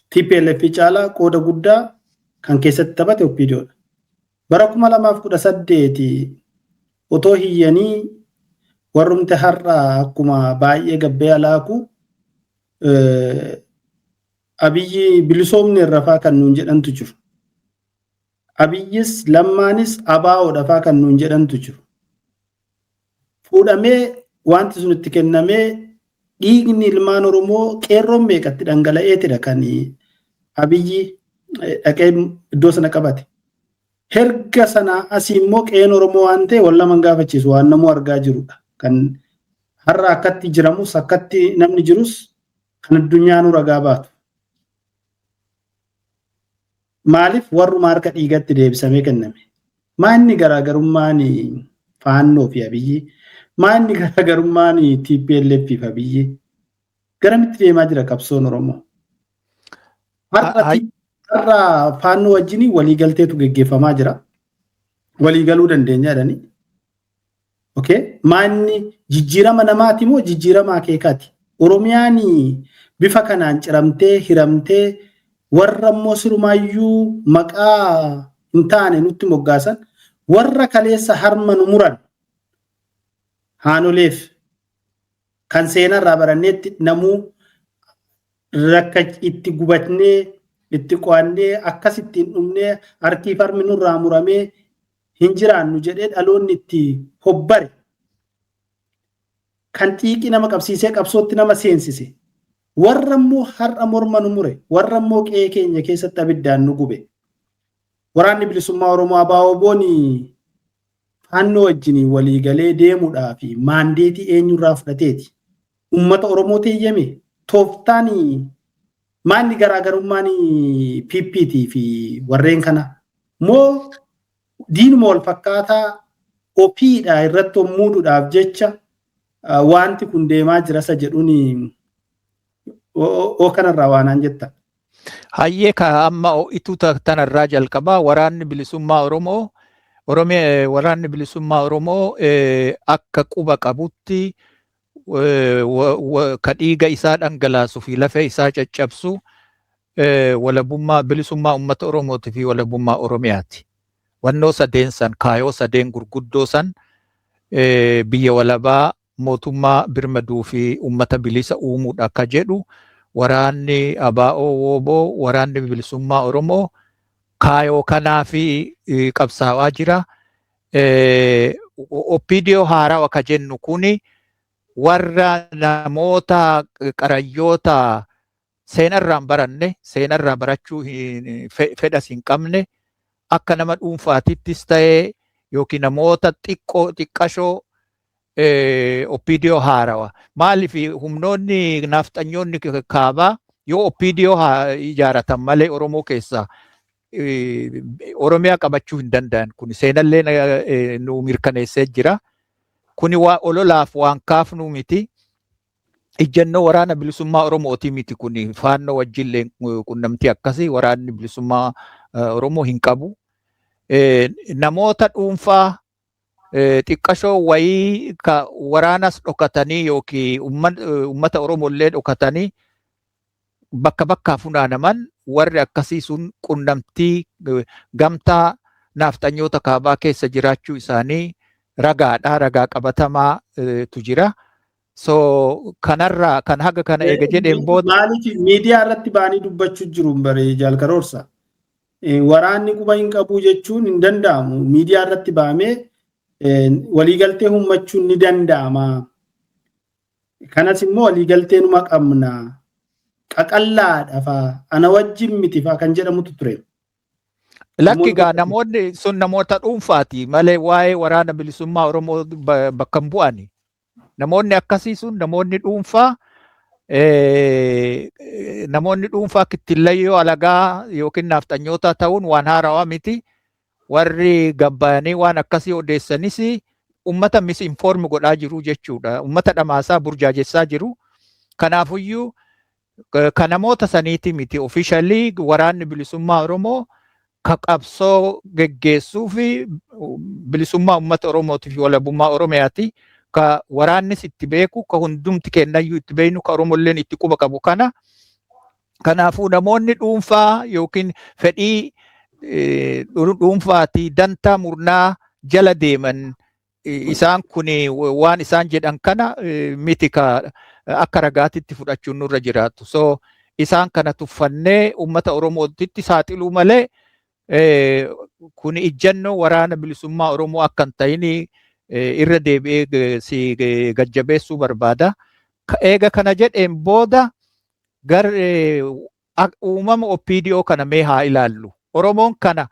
TPLF caalaa qooda guddaa kan keessatti taphate Oppiidiyoodha. Bara 2018 otoo hiyyanii warrumte har'a akkuma baay'ee gabbee alaaku Abiyyi bilisoomni irrafaa kan nuun jedhantu jiru. Abiyyis lammaanis ABO'dhafaa kan nuun jedhantu jiru. Fuudhamee wanti sun itti kennamee dhiigni ilmaan Oromoo qeerroon meeqatti dhangala'eetidha kan Abiyyi dhaqee iddoo sana qabate. Herga sana asii immoo qe'een Oromoo waan ta'e wallaman gaafachiisu waan namuu argaa jirudha. Kan har'a akkatti jiramus akkatti namni jirus kan addunyaanuu ragaa baatu. Maaliif warruma harka dhiigatti deebisamee kenname? Maanni garaagarummaan faannoo fi Abiyyi? Maanni garaagarummaan TPLF fi Abiyyi? Garamitti deemaa jira qabsoon Oromoo? Har'a faannoo wajjin waliigalteetu geggeeffamaa jira. Waliigaluu dandeenya jedhanii. Okay? Maanni jijjiirama namaati moo jijjiirama akeekaati? Oromiyaan bifa kanaan ciramtee hiramtee warra immoo sirumaayyuu maqaa hin taane nutti moggaasan warra kaleessa harma nu muran haanoleef kan seenarraa baranneetti namuu rakka itti gubatnee itti qo'annee akkasittiin dhumnee harkii farmi nurraa muramee hin jiraannu jedhee dhaloonni itti hobbare kan xiiqii nama qabsiisee qabsootti nama seensise. Warra immoo har'a morma nu mure, warra immoo qe'ee keenya keessatti abiddaan nu gube. Waraanni bilisummaa Oromoo ABO'n faannoo wajjin waliigalee deemuudhaa fi maandeetii eenyurraa fudhateeti. Uummata Oromoo teeyyame tooftaan maanni garaagarummaan PPT fi warreen kana moo diinuma wal fakkaataa opiidhaa irratti muuduudhaaf jecha wanti kun deemaa jira isa jedhuun oo kanarraa waanaan jetta. Hayyee ka amma itu tanarraa jalqabaa waraanni bilisummaa Oromoo waraanni bilisummaa Oromoo akka quba qabutti ka dhiiga isaa dhangalaasu fi lafee isaa caccabsu walabummaa bilisummaa uummata Oromootii fi walabummaa Oromiyaati. Wannoo sadeen san kaayoo sadeen gurguddoo san biyya walabaa mootummaa birmaduu fi uummata bilisa uumuudha akka jedhu waraanni ABO WBO waraanni bilisummaa Oromoo kaayoo kanaa fi qabsaawaa jira. Oppiidiyoo haaraa akka jennu kuni warra namoota qarayyoota seenarraan baranne seenarraa barachuu fedhas hin qabne akka nama dhuunfaatittis ta'ee yookiin namoota xiqqashoo Oppiidiyoo haarawa. Maaliif humnoonni nafxanyoonni kaabaa yoo Oppiidiyoo ijaaratan malee Oromoo keessaa Oromiyaa qabachuu hin danda'an. Kun seenallee nu mirkaneessee jira. Kuni waa ololaaf waan kaafnu miti. Ijjannoo waraana bilisummaa Oromooti miti kuni faannoo wajjillee qunnamtii akkasii waraanni bilisummaa Oromoo hin qabu. Namoota dhuunfaa xiqqashoo wayii ka waraanas dhokatanii yookiin uummata Oromollee dhokatanii bakka bakkaa funaanaman warri akkasii sun qunnamtii gamtaa nafxanyoota kaabaa keessa jiraachuu isaanii ragaadha. Ragaa qabatamaa tu jira. So kanarraa kan haga kana eega jedheen booda. Maaliif miidiyaa irratti ba'anii dubbachuu jiru bare Jaalkaroorsa? Waraanni quba hin qabu jechuun hin danda'amu. Miidiyaa irratti ba'amee waliigaltee uummachuun ni danda'ama. Kanas immoo waliigaltee numa qabna. Qaqallaadha faa ana wajjin miti faa kan jedhamutu ture. Lakkigaa namoonni sun namoota dhuunfaati malee waa'ee waraana bilisummaa Oromoo bakka hin bu'ani. Namoonni akkasii sun namoonni dhuunfaa kittillayyoo alagaa yookiin nafxanyoota ta'uun waan haarawaa miti. Warri gabbaanii waan akkasii odeessanis uummata misinform godhaa jiru jechuudha. Uummata dhamaasaa burjaajessaa jiru. Kanaafuyyuu kan namoota saniiti miti. Officially waraanni bilisummaa Oromoo ka qabsoo geggeessuu fi bilisummaa uummata Oromootii fi walabummaa Oromiyaati. Ka waraannis itti beeku, ka hundumti kennayyuu itti beeknu, ka Oromolleen itti quba qabu kana. Kanaafuu namoonni dhuunfaa yookiin fedhii dhuunfaati dantaa murnaa jala deeman isaan kun waan isaan jedhan kana miti ka akka ragaatitti fudhachuun nurra jiraatu. So isaan kana tuffannee uummata Oromootitti saaxiluu malee kun ijjannoo waraana bilisummaa Oromoo akka hin ta'in irra deebi'ee si gajjabeessuu barbaada. Eega kana jedheen booda uumama Oppiidiyoo kana mee haa ilaallu. Oromoon kana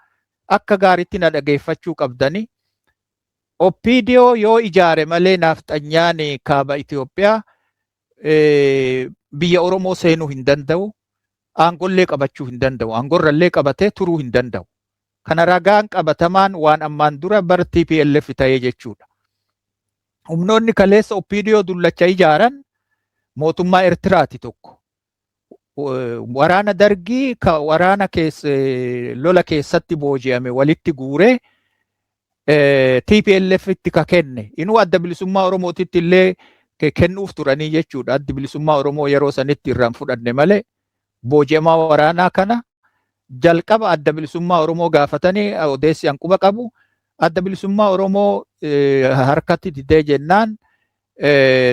akka gaariitti na dhageeffachuu qabdani. Oppiidiyoo yoo ijaare malee nafxanyaan kaaba Itoophiyaa biyya Oromoo seenuu hin danda'u. Aangollee qabachuu hin danda'u. Aangorrallee qabatee turuu hin danda'u. Kana ragaan qabatamaan waan ammaan dura bara TPLF ta'ee jechuudha. Humnoonni kaleessa Oppiidiyoo dullacha ijaaran mootummaa Eertiraati tokko. Waraana dargii ka waraana lola keessatti booji'ame walitti guuree TPLF itti ka kenne. Inuu adda bilisummaa Oromootitti illee kennuuf turanii jechuudha. Addi bilisummaa Oromoo yeroo sanitti irraan fudhanne malee booji'amaa waraanaa kana jalqaba adda bilisummaa Oromoo gaafatanii odeessi hanquba qabu. Adda bilisummaa Oromoo harkatti didee jennaan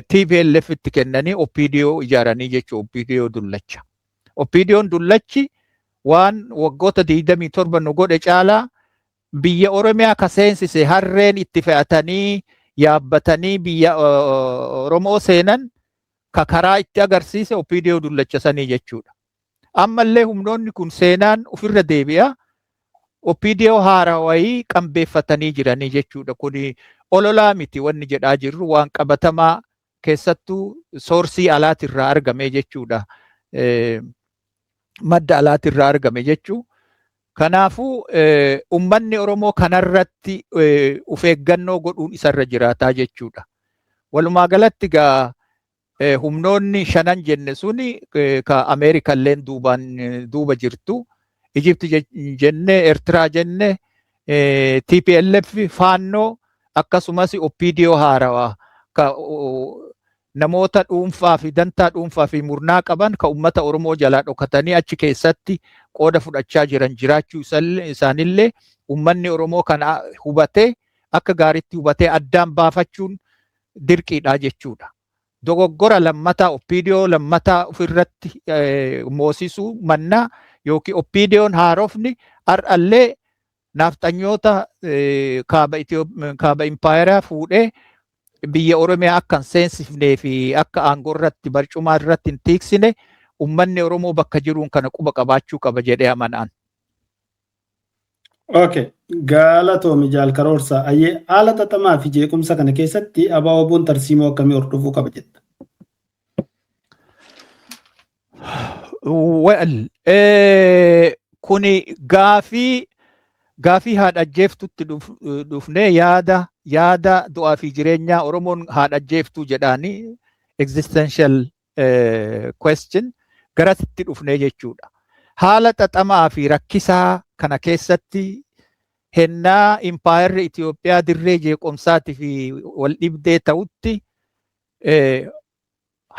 TPLF itti kennanii Oppiidiyoo ijaaranii jechuudha. Oppiidiyoo dullacha. Oppiidiyoon dullachi waan waggoota 27 nu godhe caalaa biyya Oromiyaa ka seensise harreen itti fe'atanii yaabbatanii biyya Oromoo seenan ka karaa itti agarsiise Oppiidiyoo dullacha sanii jechuudha. Ammallee humnoonni kun seenaan ofirra deebi'a. Oppiidiyoo haarawayii qambeeffatanii jiranii jechuudha. Kuni ololaa miti wanni jedhaa jirru waan qabatamaa keessattuu soorsii alaatirraa argame jechuudha. Madda alaatirraa argame jechuu. Kanaafuu uummanni Oromoo kanarratti of eeggannoo godhuun isarra jiraataa jechuudha. Walumaa galatti gaa humnoonni shanan jenne suni ka Ameerikalleen duuba jirtu. Ijipti jenne, Eertiraa jenne, TPLF faannoo akkasumas Oppiidiyoo haarawaa ka namoota dhuunfaa fi dantaa dhuunfaa fi murnaa qaban ka uummata Oromoo jalaa dhokatanii achi keessatti qooda fudhachaa jiran jiraachuu isaanillee uummanni Oromoo kana hubatee akka gaariitti hubatee addaan baafachuun dirqiidha jechuudha. Dogoggora lammataa Oppiidiyoo lammataa ofirratti moosisuu mannaa yookiin Oppiidiyoon haarofni har'allee nafxanyoota kaaba Impaayeraa fuudhee biyya Oromiyaa akka hin seensifnee fi akka aangoo irratti barcumaa irratti hin tiiksine ummanni Oromoo bakka jiruun kana quba qabaachuu qaba jedhee amanaan. Okay, galatoomi Jaal Karoorsaa. Ayyee haala xaxamaa fi jeequmsa kana keessatti ABO'n tarsiimoo akkamii hordofuu qaba jetta? Well, kuni gaafii haadha ajjeeftutti dhufnee yaada du'aa fi jireenyaa Oromoon haadha ajjeeftuu jedhaanii existential question garasitti dhufnee jechuudha. Haala xaxamaa fi rakkisaa kana keessatti hennaa impaayerri Itoophiyaa dirree jeequmsaatii fi wal dhibdee ta'utti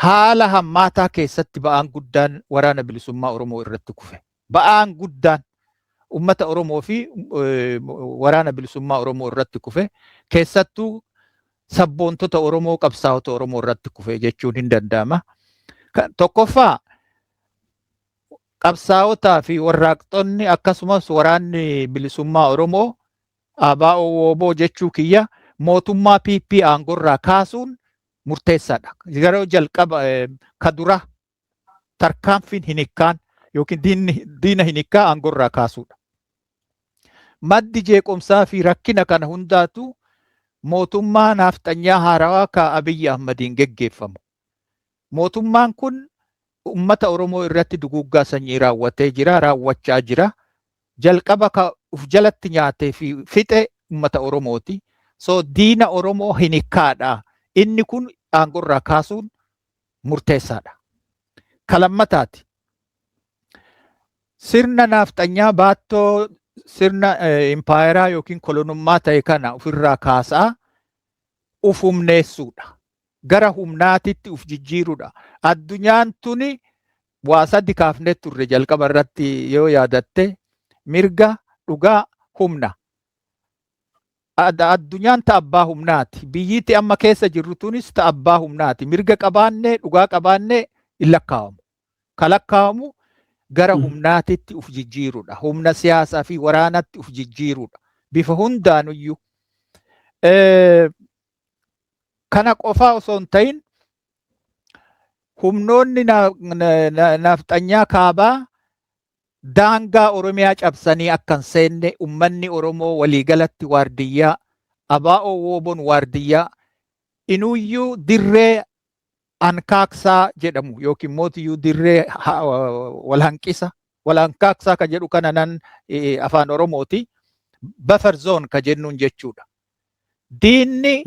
haala hammaataa keessatti ba'aan guddaan waraana bilisummaa Oromoo irratti kufe. Ba'aan guddaan ummata Oromoo fi waraana bilisummaa Oromoo irratti kufe. Keessattuu sabboontota Oromoo, qabsaa'ota Oromoo irratti kufe jechuun hin danda'ama. Tokkoffaa qabsaa'otaa fi warraaqxonni akkasumas waraanni bilisummaa Oromoo ABO jechuu kiyya mootummaa PP aangorraa kaasuun murteessaadha. Yeroo jalqaba ka dura tarkaanfiin hinikkaan yookiin diina hinikkaa aangorraa kaasuudha. Maddi jeequmsaa fi rakkina kana hundaatu mootummaa naafxanyaa haarawaa ka Abiyyi Ahmadiin geggeeffamu. Mootummaan kun ummata Oromoo irratti duguuggaa sanyii raawwatee jira, raawwachaa jira. Jalqaba ka uf jalatti nyaatee fi fixe ummata Oromooti. So diina Oromoo hinikkaadha. Inni kun aangorraa kaasuun murteessaadha. Kalammataati. Sirna naafxanyaa baattoo sirna impaayeraa yookiin kolonummaa ta'e kana ofirraa kaasaa uf humneessuudha. Gara humnaatitti uf jijjiiruudha. Addunyaan tuni waa sadii kaafnee turre jalqaba irratti yoo yaadatte mirga, dhugaa, humna. Addunyaan ta abbaa humnaati. Biyyiitti amma keessa jirru tunis ta abbaa humnaati. Mirga qabaannee, dhugaa qabaannee hin lakkaa'amu. Ka lakkaa'amu gara humnaatitti uf jijjiiruudha. Humna siyaasaa fi waraanatti uf jijjiiruudha. Bifa hundaanuyyuu. Kana qofaa osoo hin ta'in humnoonni naafxanyaa kaabaa daangaa Oromiyaa cabsanii akka hin seenne ummanni Oromoo waliigalatti waardiyyaa, ABO'n waardiyyaa, inuuyyuu dirree ankaaksaa jedhamu yookiin mootiyyuu dirree walhankaaksaa ka jedhu kana nan afaan Oromooti. Buffer zone ka jennuun jechuudha. Diinni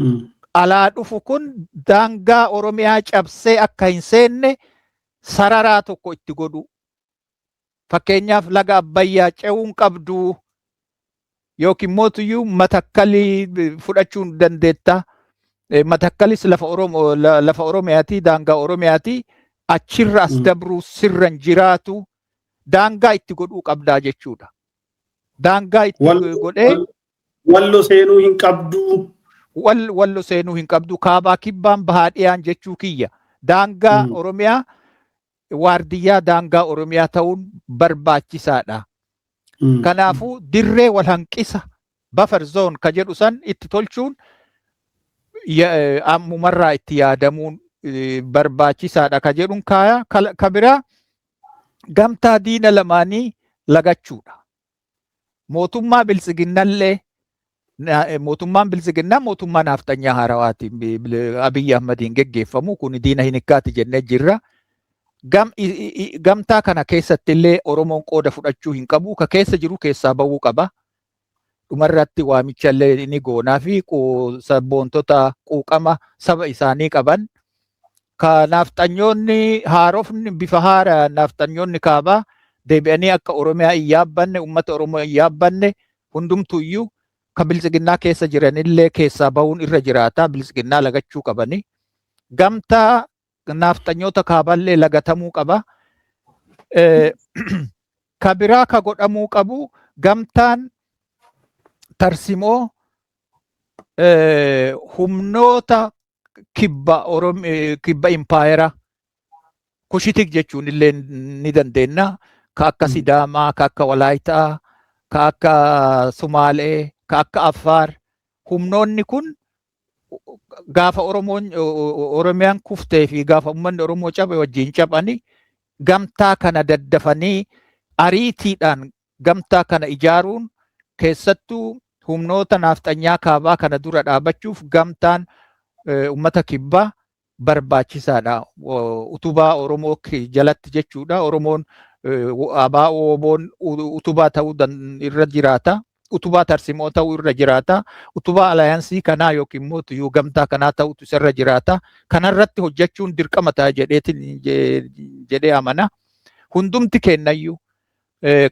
alaa dhufu kun daangaa Oromiyaa cabsee akka hin seenne sararaa tokko itti godhu. Fakkeenyaaf laga Abbayyaa ce'uun qabdu yookiin mootiyyuu Matakkalii fudhachuun dandeetta. Matakkalis lafa Oromiyaati, daangaa Oromiyaati. Achirra as dabruu sirran jiraatu daangaa itti godhuu qabdaa jechuudha. Daangaa itti godhee wallo seenuu hin qabdu. Wallo seenuu hin qabdu. Kaabaa kibbaan bahaa dhiyaan jechuu kiyya. Daangaa Oromiyaa waardiyyaa daangaa Oromiyaa ta'uun barbaachisaadha. Kanaafuu dirree walhanqisa buffer zone ka jedhu san itti tolchuun ammumarraa itti yaadamuun barbaachisaadha ka jedhuun kaaya. Ka biraa gamtaa diina lamaanii lagachuudha. Mootummaa biltsiginnallee mootummaan biltsiginnaa mootummaa naafxanyaa haarawaati. Abiyyi Ahmadiin geggeeffamu kun diina hinikkaati jennee jirra. Gamtaa kana keessatti illee Oromoon qooda fudhachuu hin qabu. Ka keessa jiru keessaa bahuu qaba. Dhumarratti waamicha illee ni goonaa fi sabboontota quuqama saba isaanii qaban. Ka naafxanyoonni haarofni bifa haaraa naafxanyoonni kaabaa deebi'anii akka Oromiyaa hin yaabbanne, uummata Oromoo hin yaabbanne hundumtuyyuu ka biltsiginnaa keessa jiranillee keessaa bahuun irra jiraata. Biltsiginnaa lagachuu qabani. Gamtaa naafxanyoota kaaballee lagatamuu qaba. Ka biraa ka godhamuu qabu gamtaan tarsimoo humnoota kibba impaayera kushitik jechuun illee ni dandeenya. Ka akka Sidaamaa, ka akka Walaayitaa, ka akka Sumaalee, ka akka Affaar. Humnoonni kun gaafa Oromiyaan kuftee fi gaafa uummanni Oromoo cabe wajjin cabanii gamtaa kana daddafanii ariitiidhaan gamtaa kana ijaaruun keessattuu humnoota naafxanyaa kaabaa kana dura dhaabachuuf gamtaan uummata kibbaa barbaachisaadha. Utubaa Oromoo jalatti jechuudha. Oromoon ABO'n utubaa ta'uu irra jiraata. Utubaa tarsimoo ta'uu irra jiraata. Utubaa alaayansii kanaa yookiin immoo tuyyuu gamtaa kanaa ta'utu isarra jiraata. Kanarratti hojjechuun dirqama ta'a jedhee amana. Hundumti kennayyuu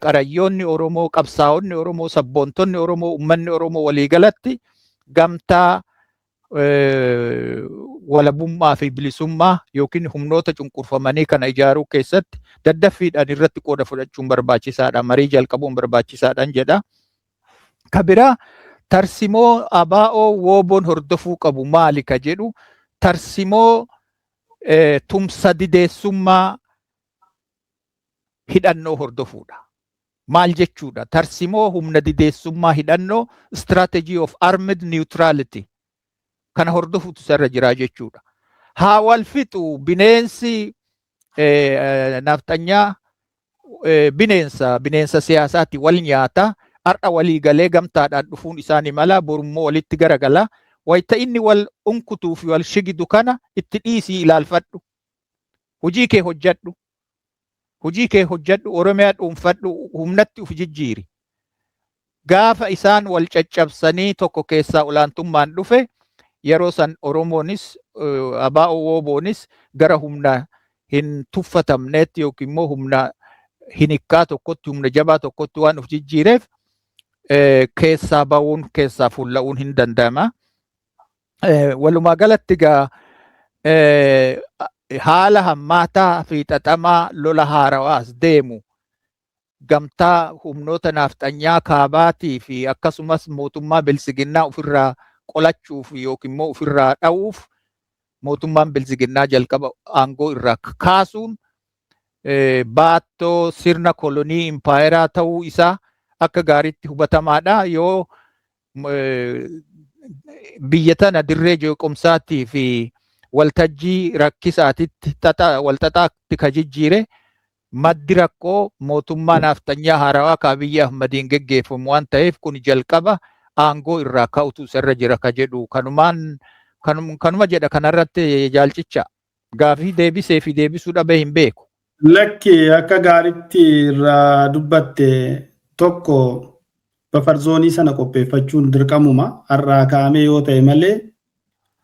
qarayyoonni Oromoo, qabsaa'onni Oromoo, sabboontonni Oromoo, uummanni Oromoo waliigalatti gamtaa walabummaa fi bilisummaa yookiin humnoota cunqurfamanii kana ijaaruu keessatti daddaffiidhaan irratti qooda fudhachuun barbaachisaadha. Marii jalqabuun barbaachisaadhaan jedha. Kabiraa tarsimoo ABO WOBO'n hordofuu qabu maali ka jedhu tarsimoo tumsa dideessummaa hidhannoo hordofuudha. Maal jechuudha? Tarsimoo humna dideessummaa hidhannoo strategy of armed neutrality kana hordofuutu isarra jira jechuudha. Haa wal fixu bineensi naafxanyaa bineensa siyaasaatti wal nyaata. Har'a walii galee gamtaadhaan dhufuun isaanii mala borummoo walitti garagala. Wayita inni wal unkutuu fi wal shigidu kana itti dhiisii ilaalfadhu. Hojii kee hojjedhu. Hojii kee hojjedhu. Oromiyaa dhuunfadhu. Humnatti uf jijjiiri. Gaafa isaan wal caccabsanii tokko keessaa olaantummaan dhufe yeroo san Oromoonis ABO WOBO'nis gara humna hin tuffatamneetti yookiin immoo humna hinikkaa tokkotti humna jabaa tokkotti waan uf jijjiireef keessaa ba'uun keessaa fuulla'uun hin danda'ama. Walumaa galatti egaa haala hammaataa fi xaxamaa lola haarawaas deemu gamtaa humnoota naafxanyaa kaabaatii fi akkasumas mootummaa bilisiginnaa ofirraa qolachuuf yookiin immoo ofirraa dha'uuf mootummaan bilisiginnaa jalqaba aangoo irraa kaasuun baattoo sirna kolonii impaayeraa ta'uu isaa akka gaariitti hubatamaadha. Yoo biyya tana dirree jeequmsaatii fi waltajjii rakkisaatitti walxaxaatti ka jijjiire maddi rakkoo mootummaa naafxanyaa haarawaa ka Abiyyi Ahmadiin geggeeffamu waan ta'eef kun jalqaba aangoo irraa ka'utu isarra jira ka jedhu kanuma jedha. Kanarratti jaalchicha gaafii deebisee fi deebisuu dhabee hin beeku. Lakki akka gaariitti irraa dubbatte tokko bafarzoonii sana qopheeffachuun dirqamuma har'aa kaa'amee yoo ta'e malee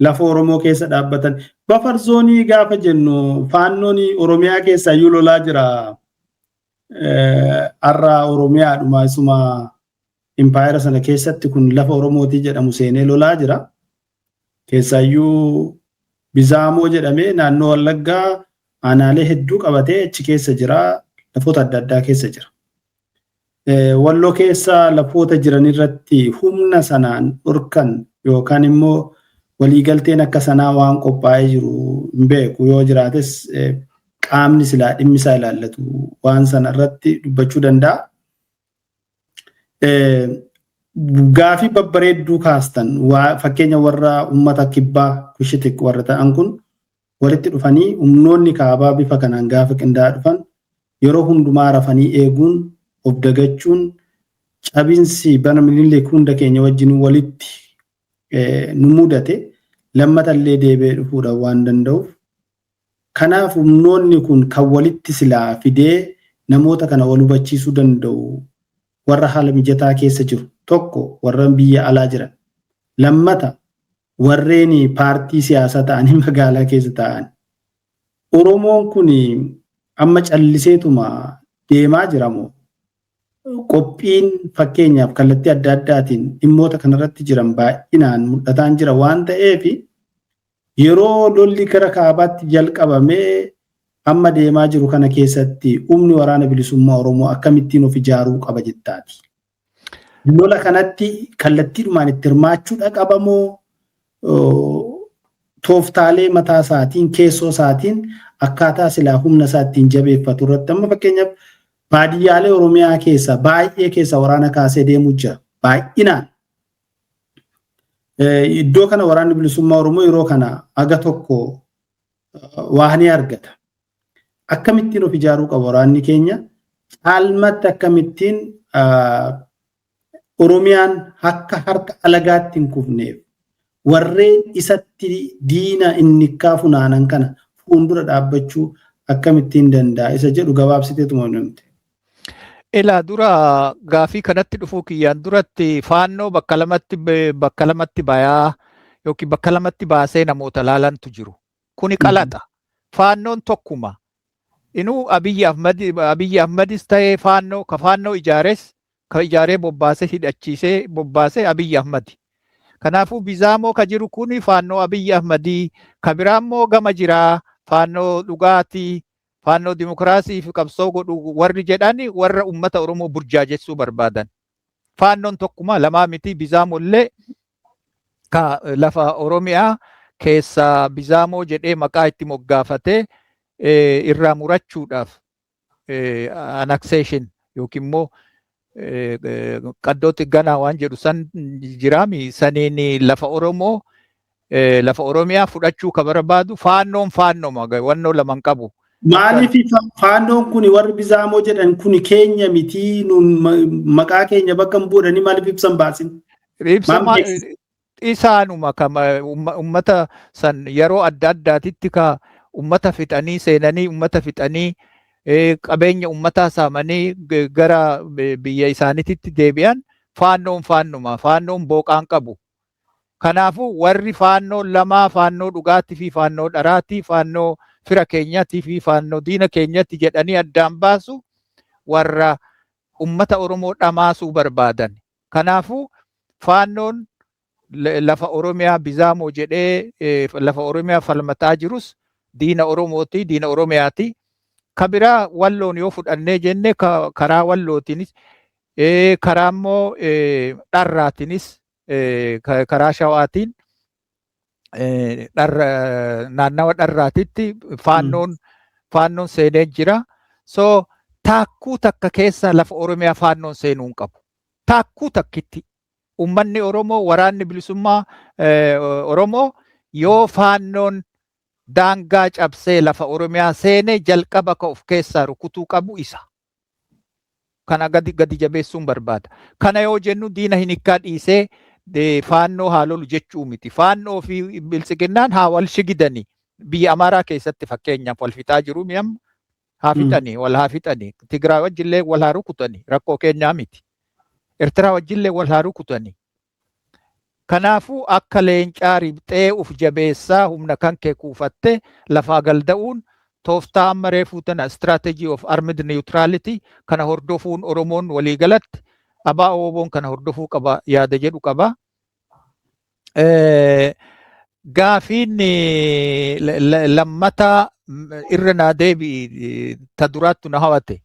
lafa Oromoo keessa dhaabbatan. Bafarzoonii gaafa jennu faannoon Oromiyaa keessa iyyuu lolaa jira. Har'aa Oromiyaadhuma isuma impaayera sana keessatti kun lafa Oromootii jedhamu seenee lolaa jira. Keessaayyuu Bizaamoo jedhamee naannoo Wallaggaa aanaalee hedduu qabatee achi keessa jira. Lafoota adda addaa keessa jira. Walloo keessa lafoota jiran irratti humna sanaan dhorkan yookaan immoo waliigalteen akka sanaa waan qophaa'ee jiru hin beeku. Yoo jiraates qaamni silaa dhimmi isaa ilaallatu waan sana irratti dubbachuu danda'a. Gaafii babbareedduu kaastan fakkeenya warra uummata kibbaa kushitik warra ta'an kun walitti dhufanii humnoonni kaabaa bifa kanaan gaafa qindaa'aa dhufan yeroo hundumaa rafanii eeguun of dagachuun cabinsi bana Minilik hunda keenya wajjin walitti nu mudate lammatallee deebi'ee dhufuudha waan danda'uuf. Kanaaf humnoonni kun kan walitti silaa fidee namoota kana wal hubachiisuu danda'u warra haala mijataa keessa jiru. Tokko warreen biyya alaa jiran. Lammata warreen paartii siyaasaa ta'anii magaalaa keessa ta'an. Oromoon kun amma calliseetuma deemaa jiramoo? Qophiin fakkeenyaaf kallattii adda addaatiin dhimmoota kanarratti jiran baay'inaan mul'ataan jira waan ta'eef yeroo lolli gara kaabaatti jalqabamee amma deemaa jiru kana keessatti humni waraana bilisummaa Oromoo akkamittiin of ijaaruu qaba jettaati. Lola kanatti kallattiidhumaan itti hirmaachuudha qabamoo tooftaalee mataa isaatiin keessoo isaatiin akkaataa silaa humna isaa ittiin jabeeffatu irratti amma fakkeenyaaf baadiyyaalee Oromiyaa keessa baay'ee keessa waraana kaasee deemuu jira baay'inaan. Iddoo kana waraanni bilisummaa Oromoo yeroo kana aga tokko waa ni argata. Akkamittiin of ijaaruu qaba waraanni keenya? Caalmatti akkamittiin Oromiyaan akka harka alagaatti hin kufneef warreen isatti diina inni kaafunaanan kana fuuldura dhaabbachuu akkamittiin danda'a isa jedhu gabaabsiteetuma namte. Ilaa dura gaafii kanatti dhufuu kiyyaan duratti faannoo bakka lamatti bayaa yookiin bakka lamatti baasee namoota laalantu jiru. Kuni qalaxa. Faannoon tokkuma. Inuu Abiyyi Ahmadis ta'ee faannoo ijaares ka ijaaree bobbaasee hidhachiisee bobbaasee Abiyyi Ahmadi. Kanaafuu Bizaamoo ka jiru kuni faannoo Abiyyi Ahmadii, ka biraammoo gama jiraa faannoo dhugaatii, faannoo dimokiraasii fi qabsoo godhu warri jedhani warra ummata Oromoo burjaajessuu barbaadan. Faannoon tokkuma lamaa miti. Bizaamollee ka lafa Oromiyaa keessa Bizaamoo jedhee maqaa itti moggaafatee irraa murachuudhaaf annexation yookiin immoo qaddootti ganaa waan jedhu san jiraami. Saniin lafa Oromiyaa fudhachuu ka barbaadu faannoma wannoo lama hin qabu. Maaliif faannoon kun warri Bizaamoo jedhan kun keenya miti maqaa keenya bakka hin buudhanii maaliif ibsan baasin? Isaanuma ummata san yeroo adda addaatitti ka ummata fixanii seenanii ummata fixanii qabeenya ummataa saamanii gara biyya isaaniitti deebi'an faannoon booqaan qabu. Kanaafuu warri faannoon lamaa faannoo dhugaatii fi faannoo dharaatii faannoo fira keenyatii fi faannoo diina keenyatti jedhanii addaan baasu warra ummata Oromoo dhamaasuu barbaadan. Kanaafuu faannoon lafa Oromiyaa Bizaamoo jedhee lafa Oromiyaa falmataa jirus diina Oromooti, diina Oromiyaati. Ka biraa Walloon yoo fudhannee jenne karaa Wallootiinis karaa immoo Dharraatiinis karaa Shawaatiin naannawa Dharraatitti faannoon seenee jira. So taakkuu takka keessa lafa Oromiyaa faannoon seenuu hin qabu. Taakkuu takkitti ummanni Oromoo waraanni bilisummaa Oromoo yoo faannoon daangaa cabsee lafa Oromiyaa seenee jalqaba ka of keessaa rukutuu qabu isa. Kana gadi jabeessuun barbaada. Kana yoo jennu diina hinikkaa dhiisee faannoo haa lolu jechuu miti. Faannoo fi bilisiginnaan haa wal shigidanii. Biyya Amaaraa keessatti fakkeenyaaf wal fixaa jiru mi'am haa fixanii wal haa fixanii. Tigraay wajjillee wal haa rukutanii rakkoo keenyaa miti. Eertiraa wajjillee wal haa rukutanii. Kanaafuu akka leencaa ribxee uf jabeessaa humna kan kee kuufatte lafaa galda'uun tooftaa amma reefuu tana strategy of armed neutrality kana hordofuun Oromoon waliigalatti ABO'n kana hordofuu qaba yaada jedhu qaba. Gaafiin lammataa irra naa deebi'i ta duraattu na hawate.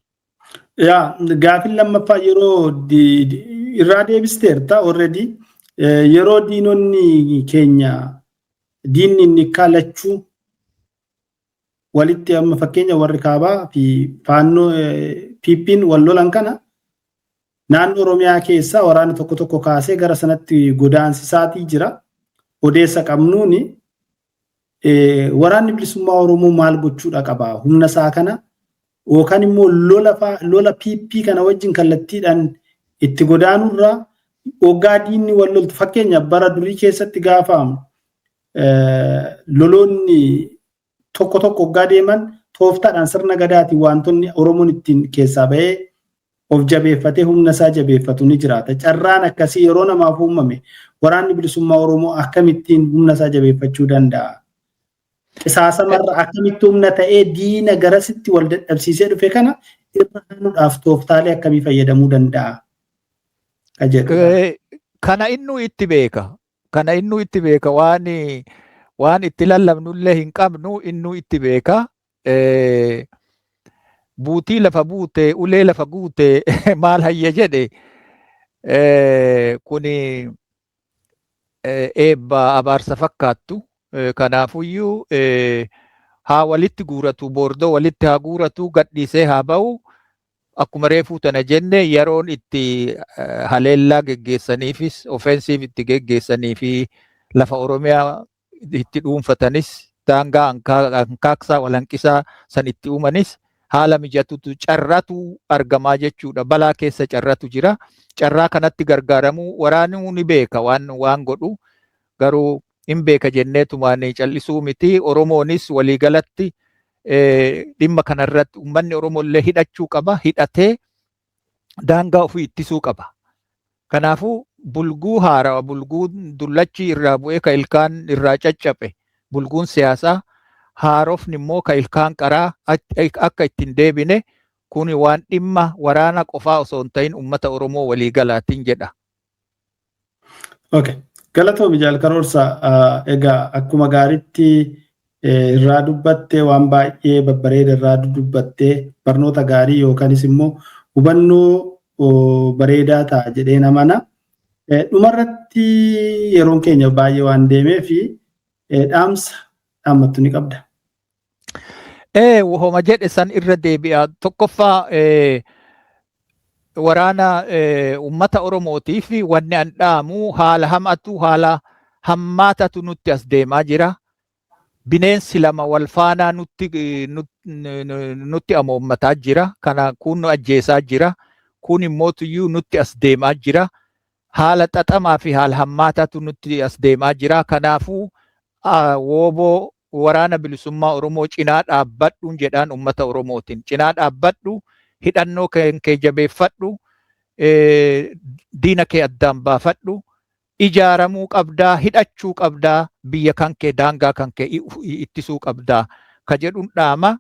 Gaafiin lammaffaa yeroo irraa deebisteerta already. Yeroo diinonni keenya diinni inni kaalachuu walitti amma fakkeenya warri kaabaa fi faannoo PP'n wal lolan kana naannoo Oromiyaa keessaa waraana tokko kaasee gara sanatti godaansisaatii jira. Odeessa qabnuuni waraanni bilisummaa Oromoo maal gochuudha qaba humna isaa kana yookaan immoo lola PP kana wajjin kallattiidhaan itti godaanurraa Ogaa diinni wal loltu fakkeenya bara durii keessatti gaafamu loloonni tokko ogaa deeman tooftaadhaan sirna gadaatiin wantoonni Oromoon ittiin keessaa bahee of jabeeffatee humna isaa jabeeffatu ni jiraata. Carraan akkasii yeroo namaaf uumame waraanni bilisummaa Oromoo akkamittiin humna isaa jabeeffachuu danda'a? Qisaasamarra akkamitti humna ta'ee diina garasitti wal dadhabsiisee dhufe kana irra aanuudhaaf tooftaalee akkamii fayyadamuu danda'a? Kana innuu itti beeka waan itti lallabnullee hin qabnu innuu itti beeka. Buutii lafa buute ulee lafa guute maal hayya jedhe kuni eebba abaarsa fakkaattu. Kanaafuyyuu haa walitti guuratu boordoo walitti haa guuratu gadhiisee haa ba'u. akkuma reefuu tana jenne yeroon itti haleellaa geggeessaniifis offensive itti geggeessanii fi lafa Oromiyaa itti dhuunfatanis daangaa hankaaqsaa walanqisaa san itti uumanis haala mijatutu carratu argamaa jechuudha. Balaa keessa carratu jira. Carraa kanatti gargaaramuu waraanuu ni beeka waan godhu garuu hin beeka jenneetumaan callisuu miti. Oromoonis waliigalatti dhimma kanarratti uummanni Oromoo illee hidhachuu qaba. Hidhatee daangaa ofii ittisuu qaba. Kanaafuu bulguu haarawaa, bulguu dullachi irraa bu'ee ka ilkaan irraa caccabe, bulguun siyaasaa haarofni immoo ka ilkaan qaraa akka ittiin deebine kun waan dhimma waraana qofaa osoo hin ta'in uummata Oromoo waliigalaatiin jedha. Okay. Galatoomi Jaal Karoorsaa, egaa akkuma gaariitti irraa dubbattee waan baay'ee babbareeda irraa dubbattee barnoota gaarii yookaanis immoo hubannoo bareedaa ta'a jedhee namana. Dhumarratti yeroon keenya baay'ee waan deemee fi dhaamsa dhaammattu ni qabda. Homa jedhe san irra deebi'a. Tokkoffaa waraana uummata Oromootii fi wanni an dhaamu haala hamatu haala hammaatatu nutti as deemaa jira. Bineensi lama wal faanaa nutti amoommataa jira. Kana kun nu ajjeesaa jira. Kun immoo tuyyuu nutti as deemaa jira. Haala xaxamaa fi haala hammaatatu nutti as deemaa jira. Kanaafuu wooboo waraana bilisummaa Oromoo cinaa dhaabbadhuun jedhaan uummata Oromootiin. Cinaa dhaabbadhu, hidhannoo kee jabeeffadhu, diina kee addaan baafadhu, ijaaramuu qabdaa, hidhachuu qabdaa, biyya kan kee daangaa kan kee ittisuu qabdaa ka jedhuun dhaama.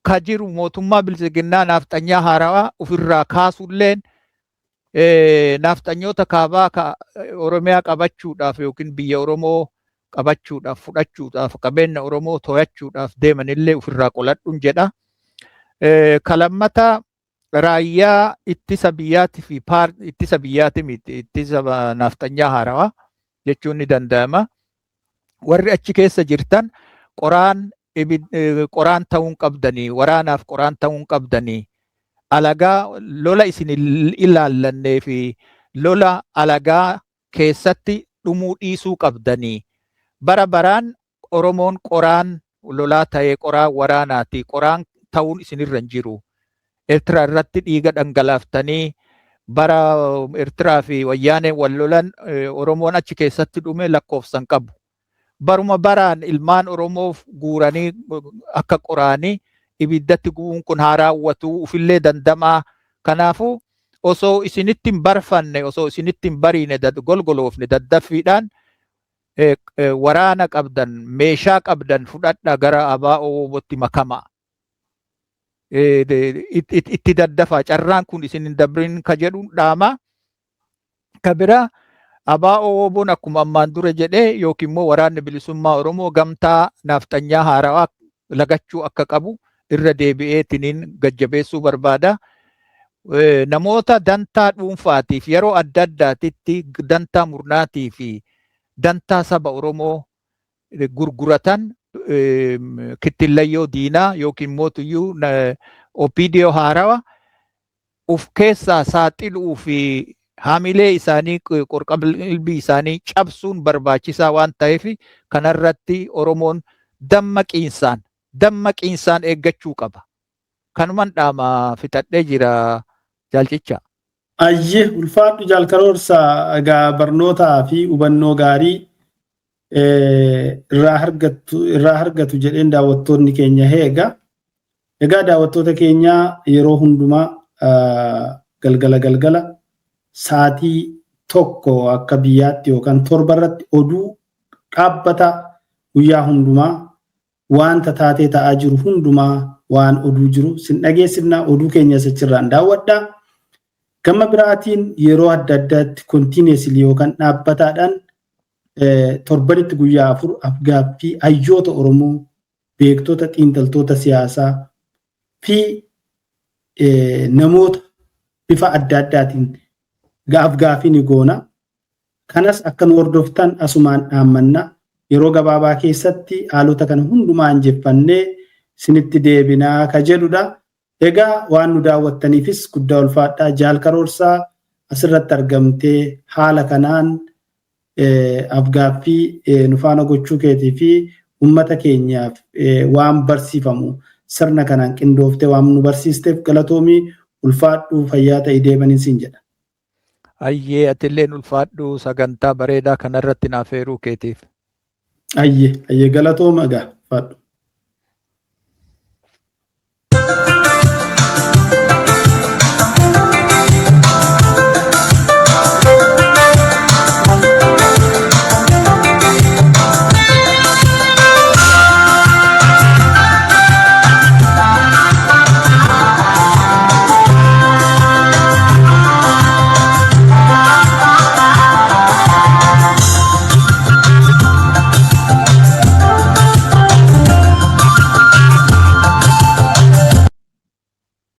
Ka jiru mootummaa bilisiginnaa naafxanyaa haarawaa ofirraa kaasuulleen naafxanyoota kaabaa Oromiyaa qabachuudhaaf yookiin biyya Oromoo qabachuudhaaf fudhachuudhaaf qabeenya Oromoo to'achuudhaaf deemanillee ofirraa qoladhuun jedha. Kalammata raayyaa ittisa biyyaati fi ittisa biyyaati miti ittisa naafxanyaa haarawaa jechuun ni danda'ama. Warri achi keessa jirtan qoraan ta'uun qabdanii, waraanaaf qoraan ta'uun qabdanii, alagaa lola isin ilaallannee fi lola alagaa keessatti dhumuu dhiisuu qabdanii. Bara baraan Oromoon qoraan lolaa ta'ee qoraan waraanaati. Qoraan ta'uun isinirra hin jiru. Eertiraa irratti dhiiga dhangalaaftanii bara Eertiraa fi wayyaaneen wal lolan Oromoon achi keessatti dhume lakkoofsan qabu. Baruma baraan ilmaan Oromoof guuranii akka qoraanii ibiddatti gubuun kun haa raawwatu ufillee dandamaa. Kanaafuu osoo isinitti hin barfanne, osoo isinitti hin bariine golgoloofne daddaffiidhaan waraana qabdan, meeshaa qabdan fudhadhaa gara ABO'tti makamaa. Itti daddafaa carraan kun isin hin dabrin ka jedhuun dhaama. Ka bira ABO'n akkuma ammaan dura jedhee yookiin immoo waraanni bilisummaa Oromoo gamtaa naafxanyaa haarawaa lagachuu akka qabu irra deebi'eetiniin gajjabeessuu barbaada. Namoota dantaa dhuunfaatiif yeroo adda addaatitti dantaa murnaatii fi dantaa saba Oromoo gurguratan kittillayyoo diinaa yookiin mootuyyuu OPDO haarawa uf keessaa saaxiluu fi haamilee isaanii qorqalbii isaanii cabsuun barbaachisaa waan ta'eef kanarratti Oromoon dammaqiinsaan eeggachuu qaba. Kanuman dhaama fixadhee jira Jaalchicha. Ayyee ulfaadhu Jaal Karoorsaa, egaa barnootaa fi hubannoo gaarii irraa argatu jedheen daawwattoonni keenya eega. Egaa daawwattoota keenya yeroo hundumaa galgala saatii tokko akka biyyaatti yookaan torbarratti oduu dhaabbata guyyaa hundumaa wanta taatee ta'aa jiru hundumaa waan oduu jiru sin dhageessifnaa oduu keenya sachirraan daawwadhaa. Gama biraatiin yeroo adda addaatti kontiineesli yookaan dhaabbataadhaan torbanitti guyyaa 4 afgaaffii hayyoota Oromoo, beektota xiinxaltoota siyaasaa fi namoota bifa adda addaatiin gaaffii ni goona. Kanas akka nu hordoftan asumaan dhaammanna. Yeroo gabaabaa keessatti haalota kana hundumaa injeffannee sinitti deebinaa ka jedhudha. Egaa waan nu daawwattaniifis guddaa ulfaadhaa. Jaal Karoorsaa asirratti argamtee haala kanaan afgaaffii nu faana gochuu keetii fi uummata keenyaaf waan barsiifamu sirna kanaan qindooftee waan nu barsiisteef galatoomii ulfaadhuu fayyaa ta'ii deemanii siin jedha. Ayyee atilleen ulfaadhu sagantaa bareedaa kanarratti naaf heeruu keetiif. Ayyee galatooma egaa ulfaadhu.